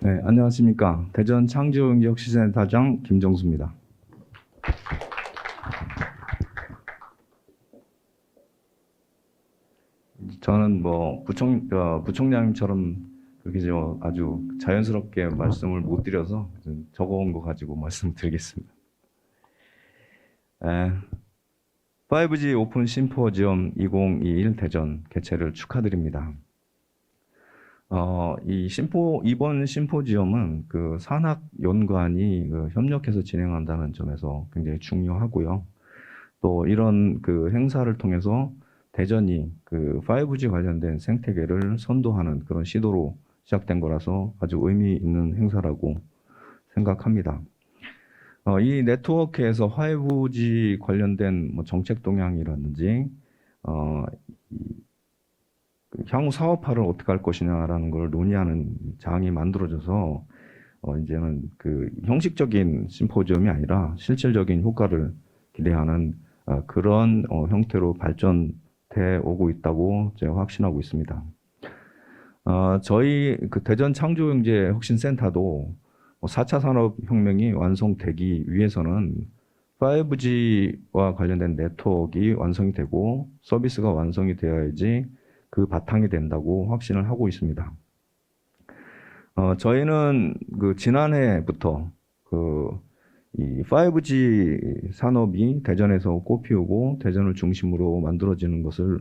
네, 안녕하십니까. 대전 창조경제혁신센터장 김정수입니다. 저는 부총장님처럼 그렇게 아주 자연스럽게 말씀을 못 드려서 적어온 거 가지고 말씀드리겠습니다. 5G 오픈 심포지엄 2021 대전 개최를 축하드립니다. 이번 심포지엄은 그 산학연구원이 협력해서 진행한다는 점에서 굉장히 중요하고요. 또 이런 그 행사를 통해서 대전이 그 5G 관련된 생태계를 선도하는 그런 시도로 시작된 거라서 아주 의미 있는 행사라고 생각합니다. 이 네트워크에서 5G 관련된 정책 동향이라든지 향후 사업화를 어떻게 할 것이냐라는 걸 논의하는 장이 만들어져서 이제는 그 형식적인 심포지엄이 아니라 실질적인 효과를 기대하는 그런 형태로 발전돼 오고 있다고 제가 확신하고 있습니다. 저희 그 대전 창조경제혁신센터도 4차 산업혁명이 완성되기 위해서는 5G와 관련된 네트워크가 완성이 되고 서비스가 완성이 되어야지 그 바탕이 된다고 확신을 하고 있습니다. 저희는 그 지난해부터 이 5G 산업이 대전에서 꽃피우고 대전을 중심으로 만들어지는 것을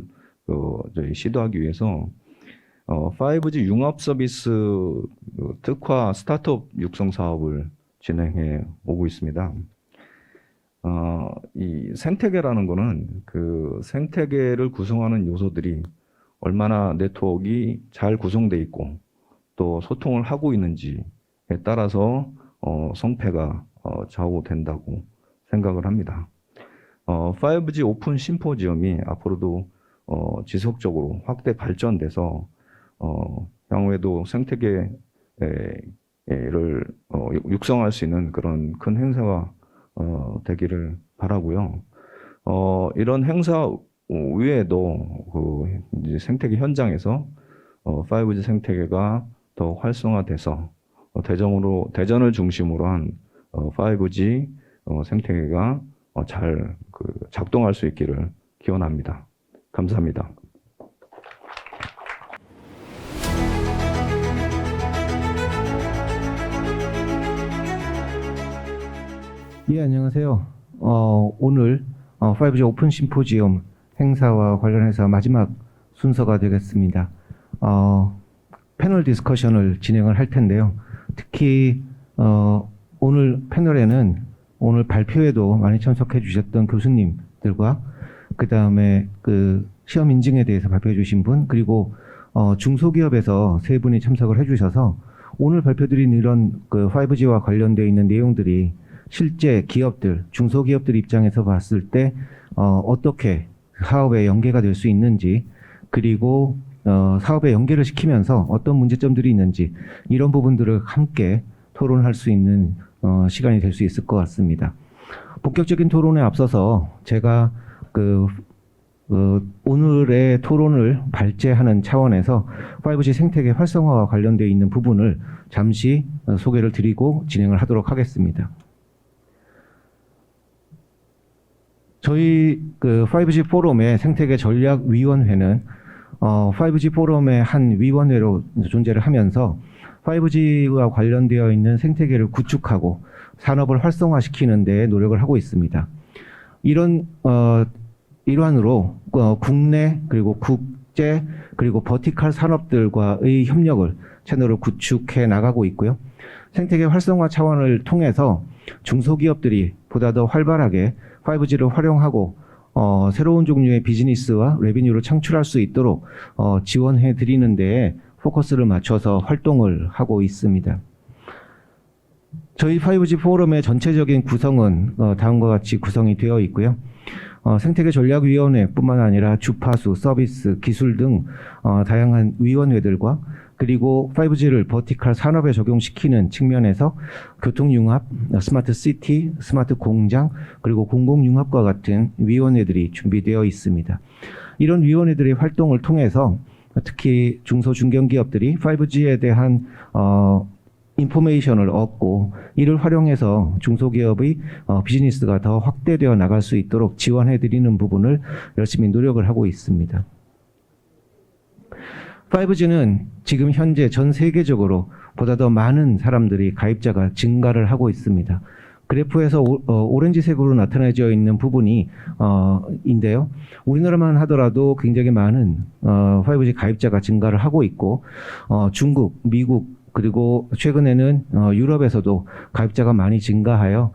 저희 시도하기 위해서 5G 융합 서비스 특화 스타트업 육성 사업을 진행해 오고 있습니다. 이 생태계라는 거는 그 생태계를 구성하는 요소들이 얼마나 네트워크가 잘 구성되어 있고 또 소통을 하고 있는지에 따라서 성패가 좌우된다고 생각을 합니다. 5G 오픈 심포지엄이 앞으로도 지속적으로 확대 발전돼서 향후에도 생태계를 육성할 수 있는 그런 큰 행사가 되기를 바라고요. 이런 행사 외에도 이제 생태계 현장에서 5G 생태계가 더 활성화돼서 대전을 중심으로 한 5G 생태계가 잘 작동할 수 있기를 기원합니다. 감사합니다. 예, 안녕하세요. 오늘 5G 오픈 심포지엄 행사와 관련해서 마지막 순서가 되겠습니다. 패널 디스커션을 진행을 할 텐데요. 특히 오늘 패널에는 오늘 발표에도 많이 참석해 주셨던 교수님들과 그 다음에 그 시험 인증에 대해서 발표해 주신 분, 그리고 중소기업에서 세 분이 참석을 해 주셔서 오늘 발표드린 이런 그 5G와 관련되어 있는 내용들이 실제 기업들, 중소기업들 입장에서 봤을 때 어떻게 사업에 연계가 될 수 있는지, 그리고 사업에 연계를 시키면서 어떤 문제점들이 있는지, 이런 부분들을 함께 토론할 수 있는 시간이 될 수 있을 것 같습니다. 본격적인 토론에 앞서서 제가 오늘의 토론을 발제하는 차원에서 5G 생태계 활성화와 관련되어 있는 부분을 잠시 소개를 드리고 진행을 하도록 하겠습니다. 저희 5G 포럼의 생태계 전략위원회는 5G 포럼의 한 위원회로 존재를 하면서 5G와 관련되어 있는 생태계를 구축하고 산업을 활성화시키는 데 노력을 하고 있습니다. 이런 일환으로 국내 그리고 국제 그리고 버티컬 산업들과의 협력을 채널을 구축해 나가고 있고요. 생태계 활성화 차원을 통해서 중소기업들이 보다 더 활발하게 5G를 활용하고 새로운 종류의 비즈니스와 레비뉴를 창출할 수 있도록 지원해 드리는 데에 포커스를 맞춰서 활동을 하고 있습니다. 저희 5G 포럼의 전체적인 구성은 다음과 같이 구성이 되어 있고요. 생태계 전략위원회뿐만 아니라 주파수, 서비스, 기술 등 다양한 위원회들과 그리고 5G를 버티컬 산업에 적용시키는 측면에서 교통융합, 스마트 시티, 스마트 공장, 그리고 공공융합과 같은 위원회들이 준비되어 있습니다. 이런 위원회들의 활동을 통해서 특히 중소 중견기업들이 5G에 대한 인포메이션을 얻고 이를 활용해서 중소기업의 비즈니스가 더 확대되어 나갈 수 있도록 지원해드리는 부분을 열심히 노력을 하고 있습니다. 5G는 지금 현재 전 세계적으로 보다 더 많은 사람들이 가입자가 증가를 하고 있습니다. 그래프에서 오렌지색으로 나타내져 있는 부분이 인데요. 우리나라만 하더라도 굉장히 많은 5G 가입자가 증가를 하고 있고 중국, 미국 그리고 최근에는 유럽에서도 가입자가 많이 증가하여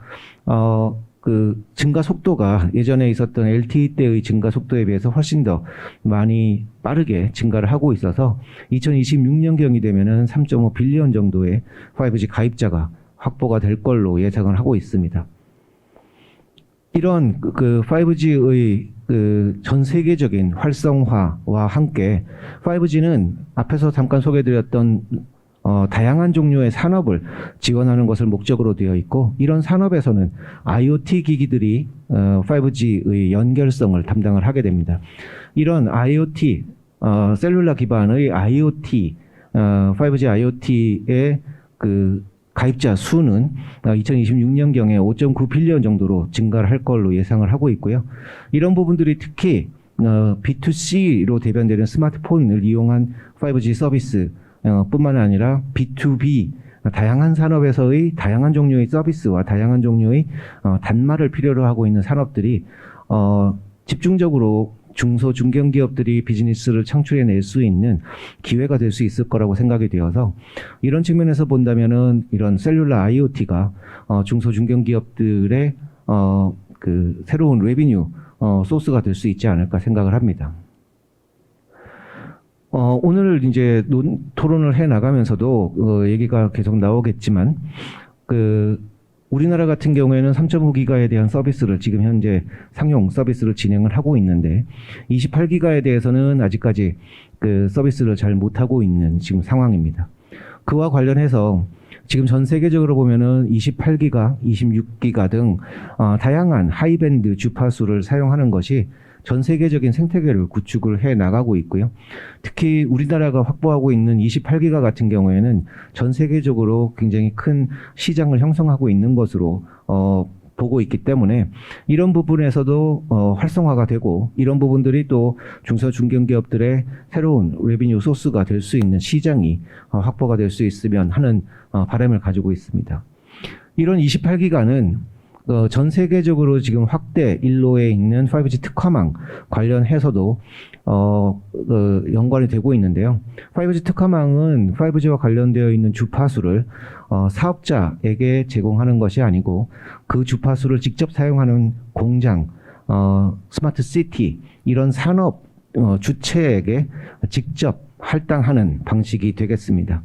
그 증가 속도가 예전에 있었던 LTE 때의 증가 속도에 비해서 훨씬 더 많이 빠르게 증가를 하고 있어서 2026년경이 되면은 3.5 빌리언 정도의 5G 가입자가 확보가 될 걸로 예상을 하고 있습니다. 이런 그 5G의 그 전 세계적인 활성화와 함께 5G는 앞에서 잠깐 소개드렸던 다양한 종류의 산업을 지원하는 것을 목적으로 되어 있고 이런 산업에서는 IoT 기기들이 5G의 연결성을 담당을 하게 됩니다. 이런 IoT, 셀룰라 기반의 IoT, 5G IoT의 그 가입자 수는 2026년경에 5.9 빌리언 정도로 증가를 할 걸로 예상을 하고 있고요. 이런 부분들이 특히 B2C로 대변되는 스마트폰을 이용한 5G 서비스 뿐만 아니라 B2B 다양한 산업에서의 다양한 종류의 서비스와 다양한 종류의 단말을 필요로 하고 있는 산업들이 집중적으로 중소 중견기업들이 비즈니스를 창출해낼 수 있는 기회가 될 수 있을 거라고 생각이 되어서 이런 측면에서 본다면은 이런 셀룰라 IoT가 중소 중견기업들의 그 새로운 레비뉴 소스가 될 수 있지 않을까 생각을 합니다. 오늘 이제 토론을 해 나가면서도 얘기가 계속 나오겠지만 우리나라 같은 경우에는 3.5기가에 대한 서비스를 지금 현재 상용 서비스를 진행을 하고 있는데 28기가에 대해서는 아직까지 그 서비스를 잘 못하고 있는 지금 상황입니다. 그와 관련해서 지금 전 세계적으로 보면은 28기가, 26기가 등 다양한 하이밴드 주파수를 사용하는 것이 전 세계적인 생태계를 구축을 해 나가고 있고요. 특히 우리나라가 확보하고 있는 28기가 같은 경우에는 전 세계적으로 굉장히 큰 시장을 형성하고 있는 것으로 보고 있기 때문에 이런 부분에서도 활성화가 되고 이런 부분들이 또 중소 중견기업들의 새로운 레비뉴 소스가 될 수 있는 시장이 확보가 될 수 있으면 하는 바람을 가지고 있습니다. 이런 28기가는 전 세계적으로 지금 확대 일로에 있는 5G 특화망 관련해서도 연관이 되고 있는데요. 5G 특화망은 5G와 관련되어 있는 주파수를 사업자에게 제공하는 것이 아니고 그 주파수를 직접 사용하는 공장, 스마트 시티 이런 산업 주체에게 직접 할당하는 방식이 되겠습니다.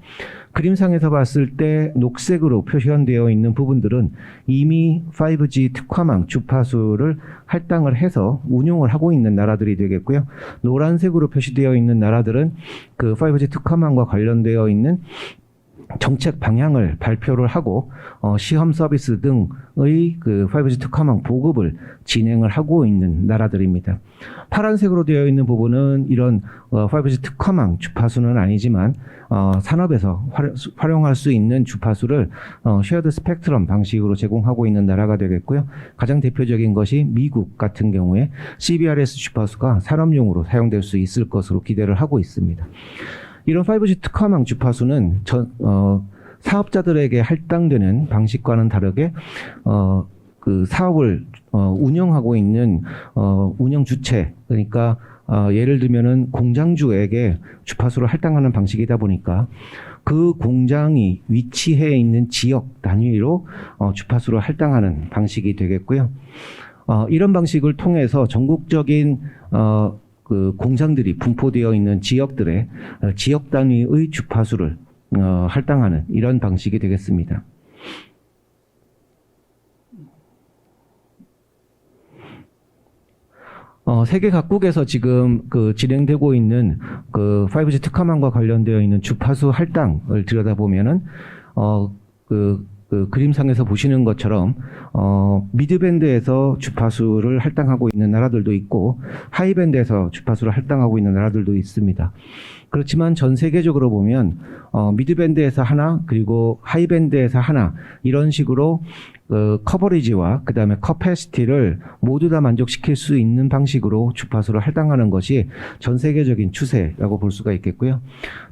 그림상에서 봤을 때 녹색으로 표현되어 있는 부분들은 이미 5G 특화망 주파수를 할당을 해서 운용을 하고 있는 나라들이 되겠고요. 노란색으로 표시되어 있는 나라들은 그 5G 특화망과 관련되어 있는 정책 방향을 발표를 하고 시험 서비스 등의 그 5G 특화망 보급을 진행을 하고 있는 나라들입니다. 파란색으로 되어 있는 부분은 이런 5G 특화망 주파수는 아니지만 산업에서 활용할 수 있는 주파수를 쉐어드 스펙트럼 방식으로 제공하고 있는 나라가 되겠고요. 가장 대표적인 것이 미국 같은 경우에 CBRS 주파수가 산업용으로 사용될 수 있을 것으로 기대를 하고 있습니다. 이런 5G 특화망 주파수는 사업자들에게 할당되는 방식과는 다르게 그 사업을 운영하고 있는 운영 주체 그러니까 예를 들면은 공장주에게 주파수를 할당하는 방식이다 보니까 그 공장이 위치해 있는 지역 단위로 주파수를 할당하는 방식이 되겠고요. 이런 방식을 통해서 전국적인 그 공장들이 분포되어 있는 지역들의 지역 단위의 주파수를 할당하는 이런 방식이 되겠습니다. 세계 각국에서 지금 그 진행되고 있는 그 5G 특화망과 관련되어 있는 주파수 할당을 들여다보면은 그 그림상에서 보시는 것처럼 미드밴드에서 주파수를 할당하고 있는 나라들도 있고 하이밴드에서 주파수를 할당하고 있는 나라들도 있습니다. 그렇지만 전 세계적으로 보면 미드밴드에서 하나 그리고 하이밴드에서 하나 이런 식으로 커버리지와 그다음에 커패시티를 모두 다 만족시킬 수 있는 방식으로 주파수를 할당하는 것이 전 세계적인 추세라고 볼 수가 있겠고요.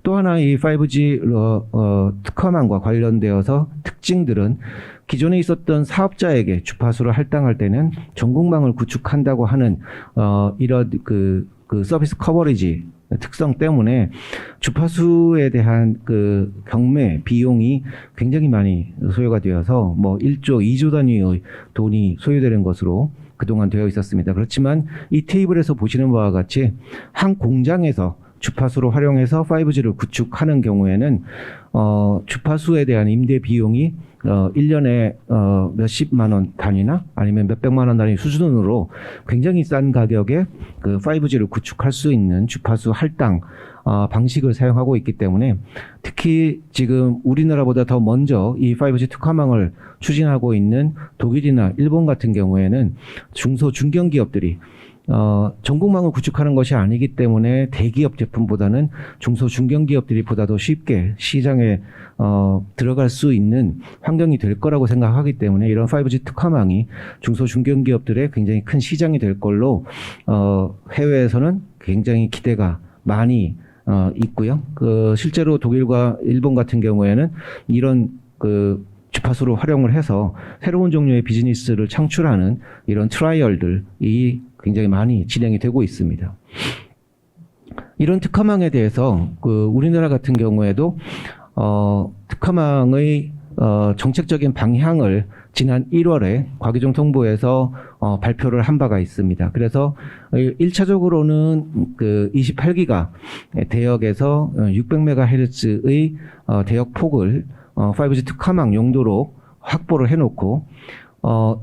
또 하나 이 5G 특화망과 관련되어서 특징들은 기존에 있었던 사업자에게 주파수를 할당할 때는 전국망을 구축한다고 하는 이런 그 서비스 커버리지 특성 때문에 주파수에 대한 그 경매 비용이 굉장히 많이 소요가 되어서 뭐 1조, 2조 단위의 돈이 소요되는 것으로 그동안 되어 있었습니다. 그렇지만 이 테이블에서 보시는 바와 같이 한 공장에서 주파수를 활용해서 5G를 구축하는 경우에는 주파수에 대한 임대 비용이 1년에 몇십만 원 단위나 아니면 몇백만 원 단위 수준으로 굉장히 싼 가격에 그 5G를 구축할 수 있는 주파수 할당 방식을 사용하고 있기 때문에 특히 지금 우리나라보다 더 먼저 이 5G 특화망을 추진하고 있는 독일이나 일본 같은 경우에는 중소 중견기업들이 전국망을 구축하는 것이 아니기 때문에 대기업 제품보다는 중소 중견기업들이 보다 더 쉽게 시장에 들어갈 수 있는 환경이 될 거라고 생각하기 때문에 이런 5G 특화망이 중소 중견기업들의 굉장히 큰 시장이 될 걸로 해외에서는 굉장히 기대가 많이 있고요. 실제로 독일과 일본 같은 경우에는 이런 주파수로 활용을 해서 새로운 종류의 비즈니스를 창출하는 이런 트라이얼들이 굉장히 많이 진행이 되고 있습니다. 이런 특화망에 대해서 우리나라 같은 경우에도 특화망의 정책적인 방향을 지난 1월에 과기정 통보에서 발표를 한 바가 있습니다. 그래서 1차적으로는 28기가 대역에서 600MHz의 대역 폭을 5G 특화망 용도로 확보를 해놓고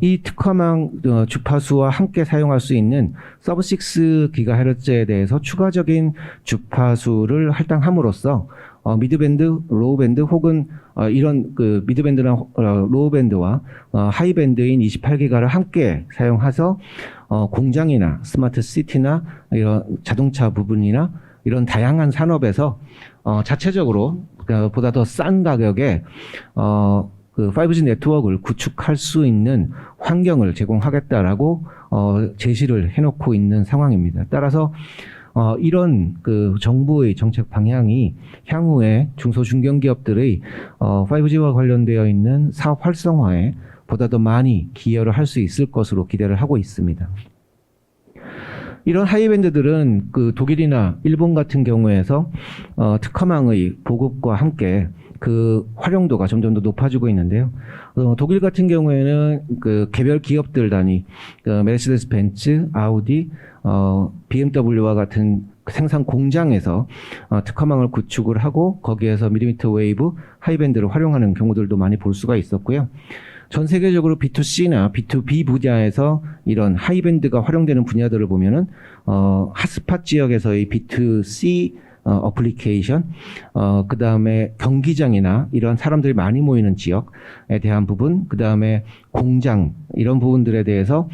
이 특화망 주파수와 함께 사용할 수 있는 서브 6GHz에 대해서 추가적인 주파수를 할당함으로써 미드밴드, 로우밴드 혹은 이런 미드밴드나 로우밴드와 하이밴드인 28기가를 함께 사용해서 공장이나 스마트 시티나 이런 자동차 부분이나 이런 다양한 산업에서 자체적으로 보다 더 싼 가격에 5G 네트워크를 구축할 수 있는 환경을 제공하겠다라고 제시를 해놓고 있는 상황입니다. 따라서 이런 정부의 정책 방향이 향후에 중소 중견기업들의 5G와 관련되어 있는 사업 활성화에 보다 더 많이 기여를 할 수 있을 것으로 기대를 하고 있습니다. 이런 하이밴드들은 독일이나 일본 같은 경우에서 특화망의 보급과 함께 활용도가 점점 더 높아지고 있는데요. 독일 같은 경우에는 개별 기업들 단위, 메르세데스 벤츠, 아우디, BMW와 같은 생산 공장에서 특화망을 구축을 하고 거기에서 밀리미터 웨이브 하이밴드를 활용하는 경우들도 많이 볼 수가 있었고요. 전 세계적으로 B2C나 B2B 분야에서 이런 하이밴드가 활용되는 분야들을 보면은 핫스팟 지역에서의 B2C 어플리케이션, 그 다음에 경기장이나 이런 사람들이 많이 모이는 지역에 대한 부분, 그 다음에 공장, 이런 부분들에 대해서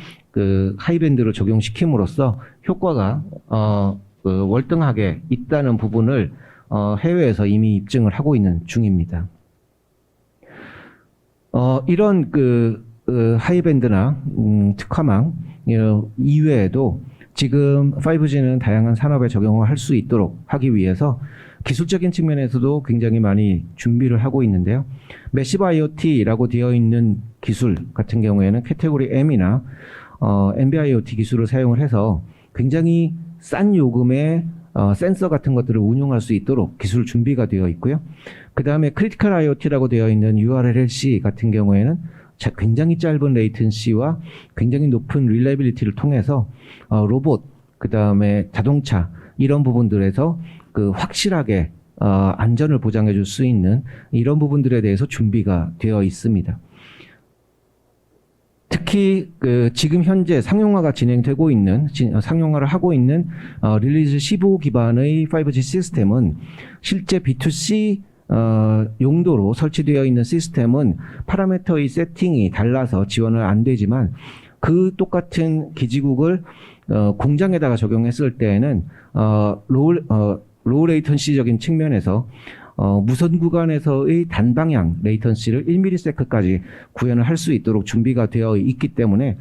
하이밴드를 적용시킴으로써 효과가, 월등하게 있다는 부분을, 해외에서 이미 입증을 하고 있는 중입니다. 이런 하이밴드나, 특화망, 이외에도 지금 5G는 다양한 산업에 적용을 할 수 있도록 하기 위해서 기술적인 측면에서도 굉장히 많이 준비를 하고 있는데요. 매시브 IoT라고 되어 있는 기술 같은 경우에는 캐테고리 M이나 NB-IoT 기술을 사용을 해서 굉장히 싼 요금의 센서 같은 것들을 운용할 수 있도록 기술 준비가 되어 있고요. 그 다음에 크리티컬 IoT라고 되어 있는 URLLC 같은 경우에는 굉장히 짧은 레이턴시와 굉장히 높은 릴레이빌리티를 통해서 로봇, 그 다음에 자동차 이런 부분들에서 확실하게 안전을 보장해 줄 수 있는 이런 부분들에 대해서 준비가 되어 있습니다. 특히 지금 현재 상용화가 진행되고 있는 상용화를 하고 있는 릴리즈 15 기반의 5G 시스템은 실제 B2C 용도로 설치되어 있는 시스템은 파라미터의 세팅이 달라서 지원을 안 되지만 똑같은 기지국을 공장에다가 적용했을 때에는 로우 레이턴시적인 측면에서 무선 구간에서의 단방향 레이턴시를 1ms까지 구현을 할 수 있도록 준비가 되어 있기 때문에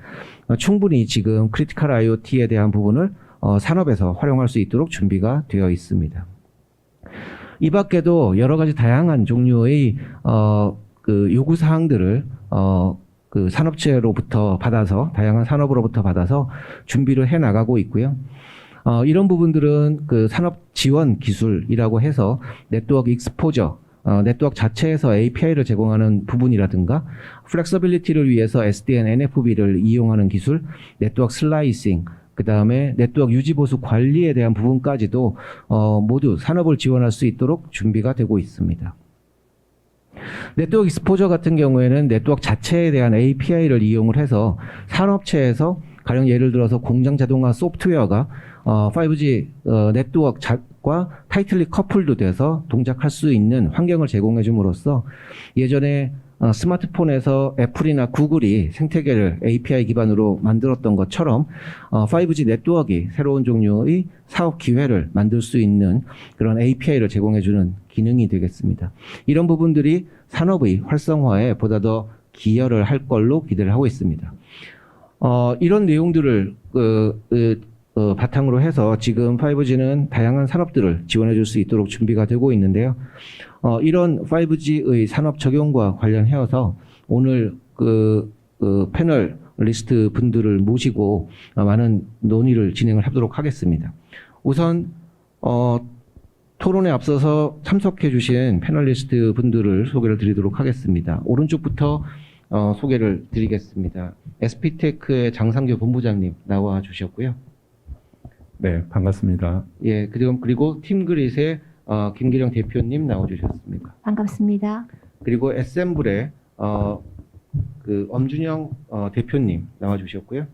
충분히 지금 크리티컬 IoT에 대한 부분을 산업에서 활용할 수 있도록 준비가 되어 있습니다. 이 밖에도 여러 가지 다양한 종류의 그 요구 사항들을 그 산업체로부터 받아서 다양한 산업으로부터 받아서 준비를 해 나가고 있고요. 이런 부분들은 그 산업 지원 기술이라고 해서 네트워크 익스포저, 네트워크 자체에서 API를 제공하는 부분이라든가 플렉서빌리티를 위해서 SDN, NFV를 이용하는 기술, 네트워크 슬라이싱, 그 다음에 네트워크 유지 보수 관리에 대한 부분까지도 모두 산업을 지원할 수 있도록 준비가 되고 있습니다. 네트워크 익스포저 같은 경우에는 네트워크 자체에 대한 API를 이용을 해서 산업체에서 가령 예를 들어서 공장 자동화 소프트웨어가 5G 네트워크과 타이틀리 커플도 돼서 동작할 수 있는 환경을 제공해 줌으로써 예전에 스마트폰에서 애플이나 구글이 생태계를 API 기반으로 만들었던 것처럼 5G 네트워크가 새로운 종류의 사업 기회를 만들 수 있는 그런 API를 제공해주는 기능이 되겠습니다. 이런 부분들이 산업의 활성화에 보다 더 기여를 할 걸로 기대를 하고 있습니다. 이런 내용들을 바탕으로 해서 지금 5G는 다양한 산업들을 지원해 줄 수 있도록 준비가 되고 있는데요. 이런 5G의 산업 적용과 관련해서 오늘 패널 리스트 분들을 모시고 많은 논의를 진행을 하도록 하겠습니다. 우선 토론에 앞서서 참석해 주신 패널리스트 분들을 소개를 드리도록 하겠습니다. 오른쪽부터 소개를 드리겠습니다. SP테크의 장상규 본부장님 나와 주셨고요. 네, 반갑습니다. 예, 그리고 팀그릿의 김기령 대표님 나와 주셨습니다. 반갑습니다. 그리고 애셈블의 엄준영 대표님 나와 주셨고요.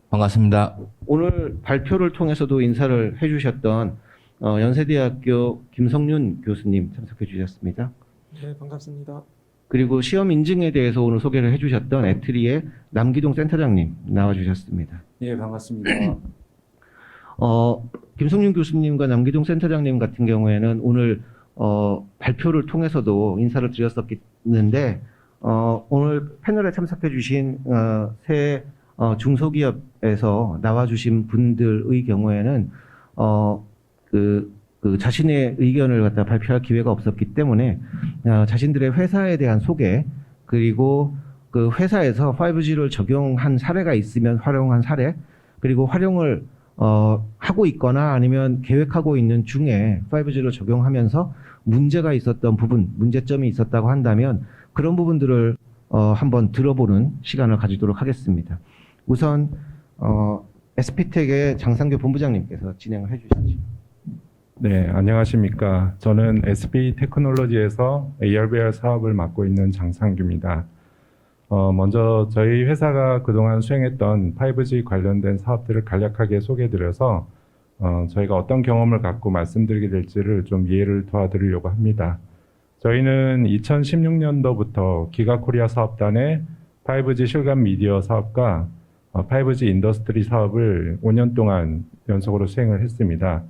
반갑습니다. 오늘 발표를 통해서도 인사를 해 주셨던 연세대학교 김성윤 교수님 참석해 주셨습니다. 네, 반갑습니다. 그리고 시험 인증에 대해서 오늘 소개를 해 주셨던 애트리의 남기동 센터장님 나와 주셨습니다. 예, 반갑습니다. 김성윤 교수님과 남기동 센터장님 같은 경우에는 오늘 발표를 통해서도 인사를 드렸었는데 오늘 패널에 참석해 주신 새 중소기업에서 나와 주신 분들의 경우에는 자신의 의견을 갖다 발표할 기회가 없었기 때문에 자신들의 회사에 대한 소개 그리고 그 회사에서 5G를 적용한 사례가 있으면 활용한 사례 그리고 활용을 하고 있거나 아니면 계획하고 있는 중에 5G를 적용하면서 문제가 있었던 부분, 문제점이 있었다고 한다면 그런 부분들을 한번 들어보는 시간을 가지도록 하겠습니다. 우선 SP텍의 장상규 본부장님께서 진행을 해주시죠. 네, 안녕하십니까. 저는 SP테크놀로지에서 AR/VR 사업을 맡고 있는 장상규입니다. 먼저 저희 회사가 그동안 수행했던 5G 관련된 사업들을 간략하게 소개해드려서 저희가 어떤 경험을 갖고 말씀드리게 될지를 좀 이해를 도와드리려고 합니다. 저희는 2016년도부터 기가코리아 사업단의 5G 실감 미디어 사업과 5G 인더스트리 사업을 5년 동안 연속으로 수행을 했습니다.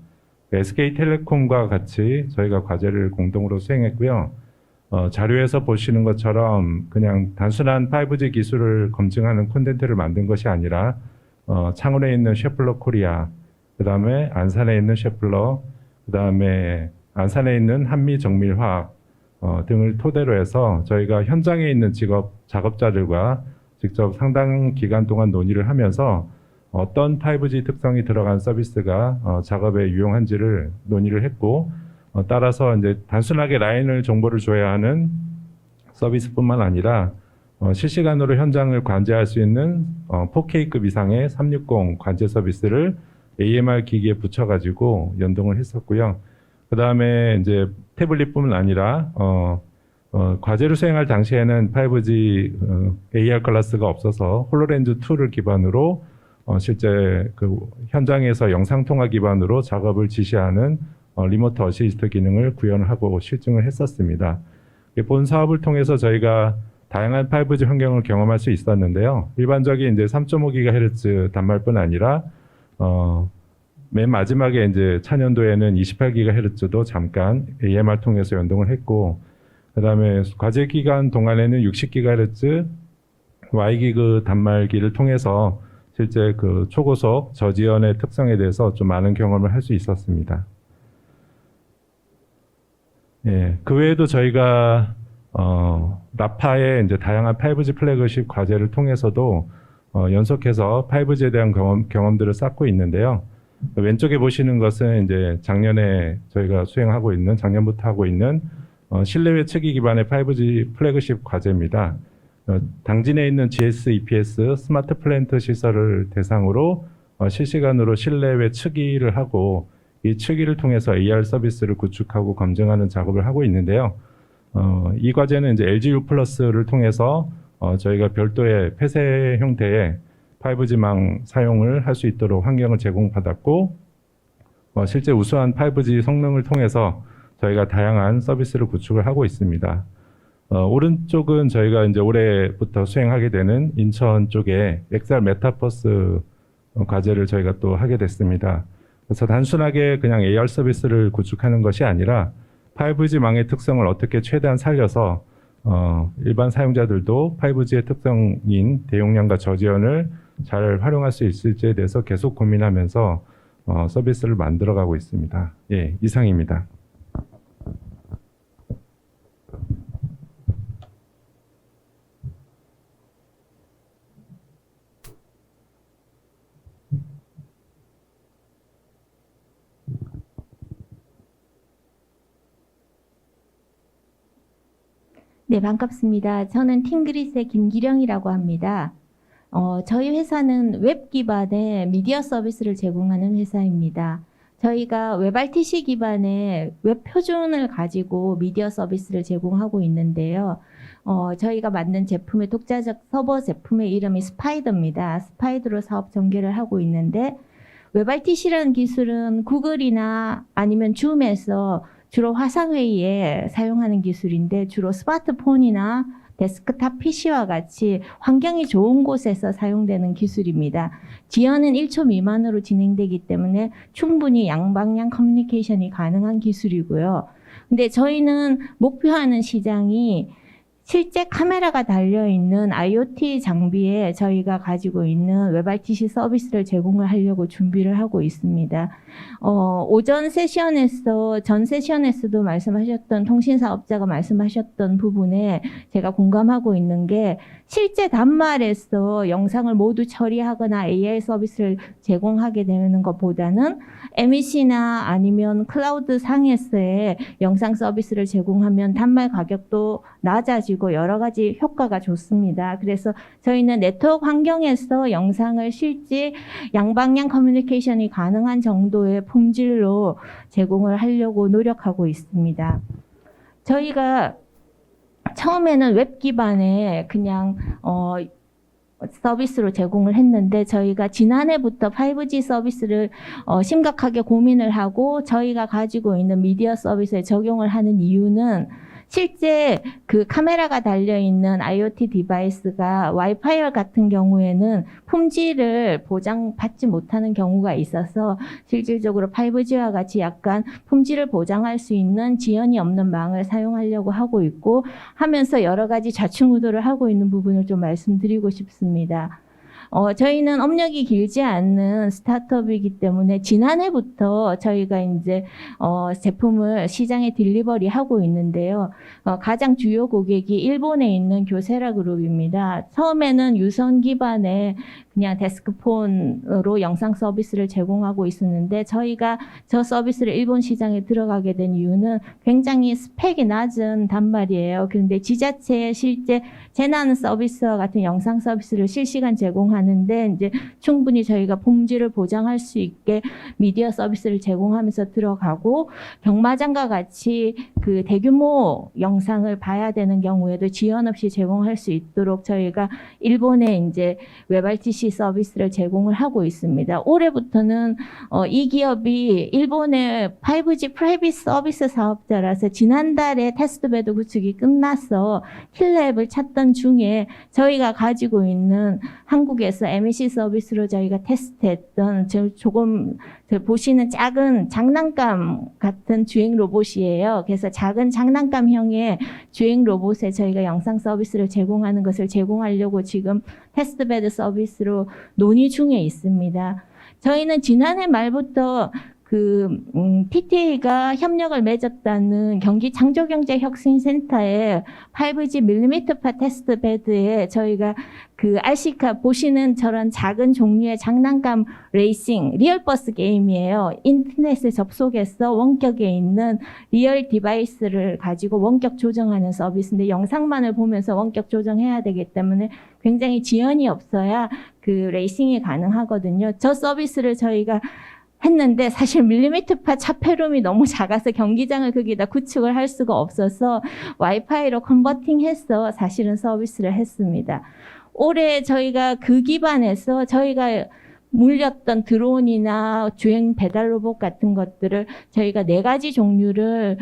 SK텔레콤과 같이 저희가 과제를 공동으로 수행했고요. 자료에서 보시는 것처럼 그냥 단순한 5G 기술을 검증하는 콘텐츠를 만든 것이 아니라 창원에 있는 셰플러 코리아, 그 다음에 안산에 있는 셰플러, 그 다음에 안산에 있는 한미정밀화학 등을 토대로 해서 저희가 현장에 있는 작업자들과 직접 상당 기간 동안 논의를 하면서 어떤 5G 특성이 들어간 서비스가 작업에 유용한지를 논의를 했고 따라서 이제 단순하게 라인을 정보를 줘야 하는 서비스뿐만 아니라 실시간으로 현장을 관제할 수 있는 4K급 이상의 360 관제 서비스를 AMR 기기에 붙여가지고 연동을 했었고요. 그 다음에 이제 태블릿뿐만 아니라 과제를 수행할 당시에는 5G AR 클래스가 없어서 홀로렌즈 2를 기반으로 실제 그 현장에서 영상 통화 기반으로 작업을 지시하는 리모트 어시스트 기능을 구현하고 실증을 했었습니다. 본 사업을 통해서 저희가 다양한 5G 환경을 경험할 수 있었는데요. 일반적인 이제 3.5GHz 단말뿐 아니라 맨 마지막에 이제 차년도에는 28GHz도 잠깐 AMR 통해서 연동을 했고, 그다음에 과제 기간 동안에는 60GHz Y기그 단말기를 통해서 실제 그 초고속 저지연의 특성에 대해서 좀 많은 경험을 할 수 있었습니다. 예, 그 외에도 저희가 라파의 이제 다양한 5G 플래그십 과제를 통해서도 연속해서 5G에 대한 경험들을 쌓고 있는데요. 왼쪽에 보시는 것은 이제 작년에 저희가 수행하고 있는, 작년부터 하고 있는 실내외 측이 기반의 5G 플래그십 과제입니다. 당진에 있는 GS, EPS, 스마트 플랜트 시설을 대상으로 실시간으로 실내외 측의를 하고, 이 측의를 통해서 AR 서비스를 구축하고 검증하는 작업을 하고 있는데요. 이 과제는 이제 LGU 플러스를 통해서 저희가 별도의 폐쇄 형태의 5G망 사용을 할 수 있도록 환경을 제공받았고, 실제 우수한 5G 성능을 통해서 저희가 다양한 서비스를 구축을 하고 있습니다. 오른쪽은 저희가 이제 올해부터 수행하게 되는 인천 쪽에 XR 메타버스 과제를 저희가 또 하게 됐습니다. 그래서 단순하게 그냥 AR 서비스를 구축하는 것이 아니라 5G망의 특성을 어떻게 최대한 살려서 일반 사용자들도 5G의 특성인 대용량과 저지연을 잘 활용할 수 있을지에 대해서 계속 고민하면서 서비스를 만들어가고 있습니다. 예, 이상입니다. 네, 반갑습니다. 저는 팅그릿의 김기령이라고 합니다. 저희 회사는 웹 기반의 미디어 서비스를 제공하는 회사입니다. 저희가 웹RTC 기반의 웹 표준을 가지고 미디어 서비스를 제공하고 있는데요. 저희가 만든 제품의 독자적 서버 제품의 이름이 스파이더입니다. 스파이더로 사업 전개를 하고 있는데, 웹RTC라는 기술은 구글이나 아니면 줌에서 주로 화상회의에 사용하는 기술인데, 주로 스마트폰이나 데스크탑 PC와 같이 환경이 좋은 곳에서 사용되는 기술입니다. 지연은 1초 미만으로 진행되기 때문에 충분히 양방향 커뮤니케이션이 가능한 기술이고요. 근데 저희는 목표하는 시장이 실제 카메라가 달려있는 IoT 장비에 저희가 가지고 있는 웹RTC 서비스를 제공을 하려고 준비를 하고 있습니다. 오전 세션에서, 전 세션에서도 말씀하셨던 통신사업자가 말씀하셨던 부분에 제가 공감하고 있는 게, 실제 단말에서 영상을 모두 처리하거나 AR 서비스를 제공하게 되는 것보다는 MEC나 아니면 클라우드 상에서의 영상 서비스를 제공하면 단말 가격도 낮아지고 여러 가지 효과가 좋습니다. 그래서 저희는 네트워크 환경에서 영상을 실제 양방향 커뮤니케이션이 가능한 정도의 품질로 제공을 하려고 노력하고 있습니다. 저희가 처음에는 웹 기반의 그냥 서비스로 제공을 했는데, 저희가 지난해부터 5G 서비스를 심각하게 고민을 하고 저희가 가지고 있는 미디어 서비스에 적용을 하는 이유는, 실제 그 카메라가 달려있는 IoT 디바이스가 와이파이 같은 경우에는 품질을 보장받지 못하는 경우가 있어서, 실질적으로 5G와 같이 약간 품질을 보장할 수 있는 지연이 없는 망을 사용하려고 하고 있고, 하면서 여러 가지 좌충우돌을 하고 있는 부분을 좀 말씀드리고 싶습니다. 저희는 업력이 길지 않는 스타트업이기 때문에 지난해부터 저희가 이제 제품을 시장에 딜리버리 하고 있는데요. 가장 주요 고객이 일본에 있는 교세라 그룹입니다. 처음에는 유선 기반의 그냥 데스크폰으로 영상 서비스를 제공하고 있었는데, 저희가 저 서비스를 일본 시장에 들어가게 된 이유는 굉장히 스펙이 낮은 단말이에요. 그런데 지자체에 실제 재난 서비스와 같은 영상 서비스를 실시간 제공하는데, 이제 충분히 저희가 품질을 보장할 수 있게 미디어 서비스를 제공하면서 들어가고, 경마장과 같이 그 대규모 영상을 봐야 되는 경우에도 지연 없이 제공할 수 있도록 저희가 일본에 이제 웹RTC 서비스를 제공을 하고 있습니다. 올해부터는 이 기업이 일본의 5G 프라이빗 서비스 사업자라서 지난달에 테스트베드 구축이 끝나서 킬랩을 찾던 중에 저희가 가지고 있는 한국의 쪽에서 MEC 서비스로 저희가 테스트했던 저 보시는 작은 장난감 같은 주행 로봇이에요. 그래서 작은 장난감형의 주행 로봇에 저희가 영상 서비스를 제공하는 것을 제공하려고 지금 테스트베드 서비스로 논의 중에 있습니다. 저희는 지난해 말부터 TTA가 협력을 맺었다는 경기 창조경제혁신센터의 5G 밀리미터파 테스트베드에 저희가 RC카 보시는 저런 작은 종류의 장난감 레이싱, 리얼버스 게임이에요. 인터넷에 접속해서 원격에 있는 리얼 디바이스를 가지고 원격 조정하는 서비스인데 영상만을 보면서 원격 조정해야 되기 때문에 굉장히 지연이 없어야 레이싱이 가능하거든요. 저 서비스를 저희가 했는데 사실 밀리미터파 차폐룸이 너무 작아서 경기장을 거기다 구축을 할 수가 없어서 와이파이로 컨버팅해서 사실은 서비스를 했습니다. 올해 저희가 기반에서 저희가 물렸던 드론이나 주행 배달 로봇 같은 것들을 저희가 4가지 종류를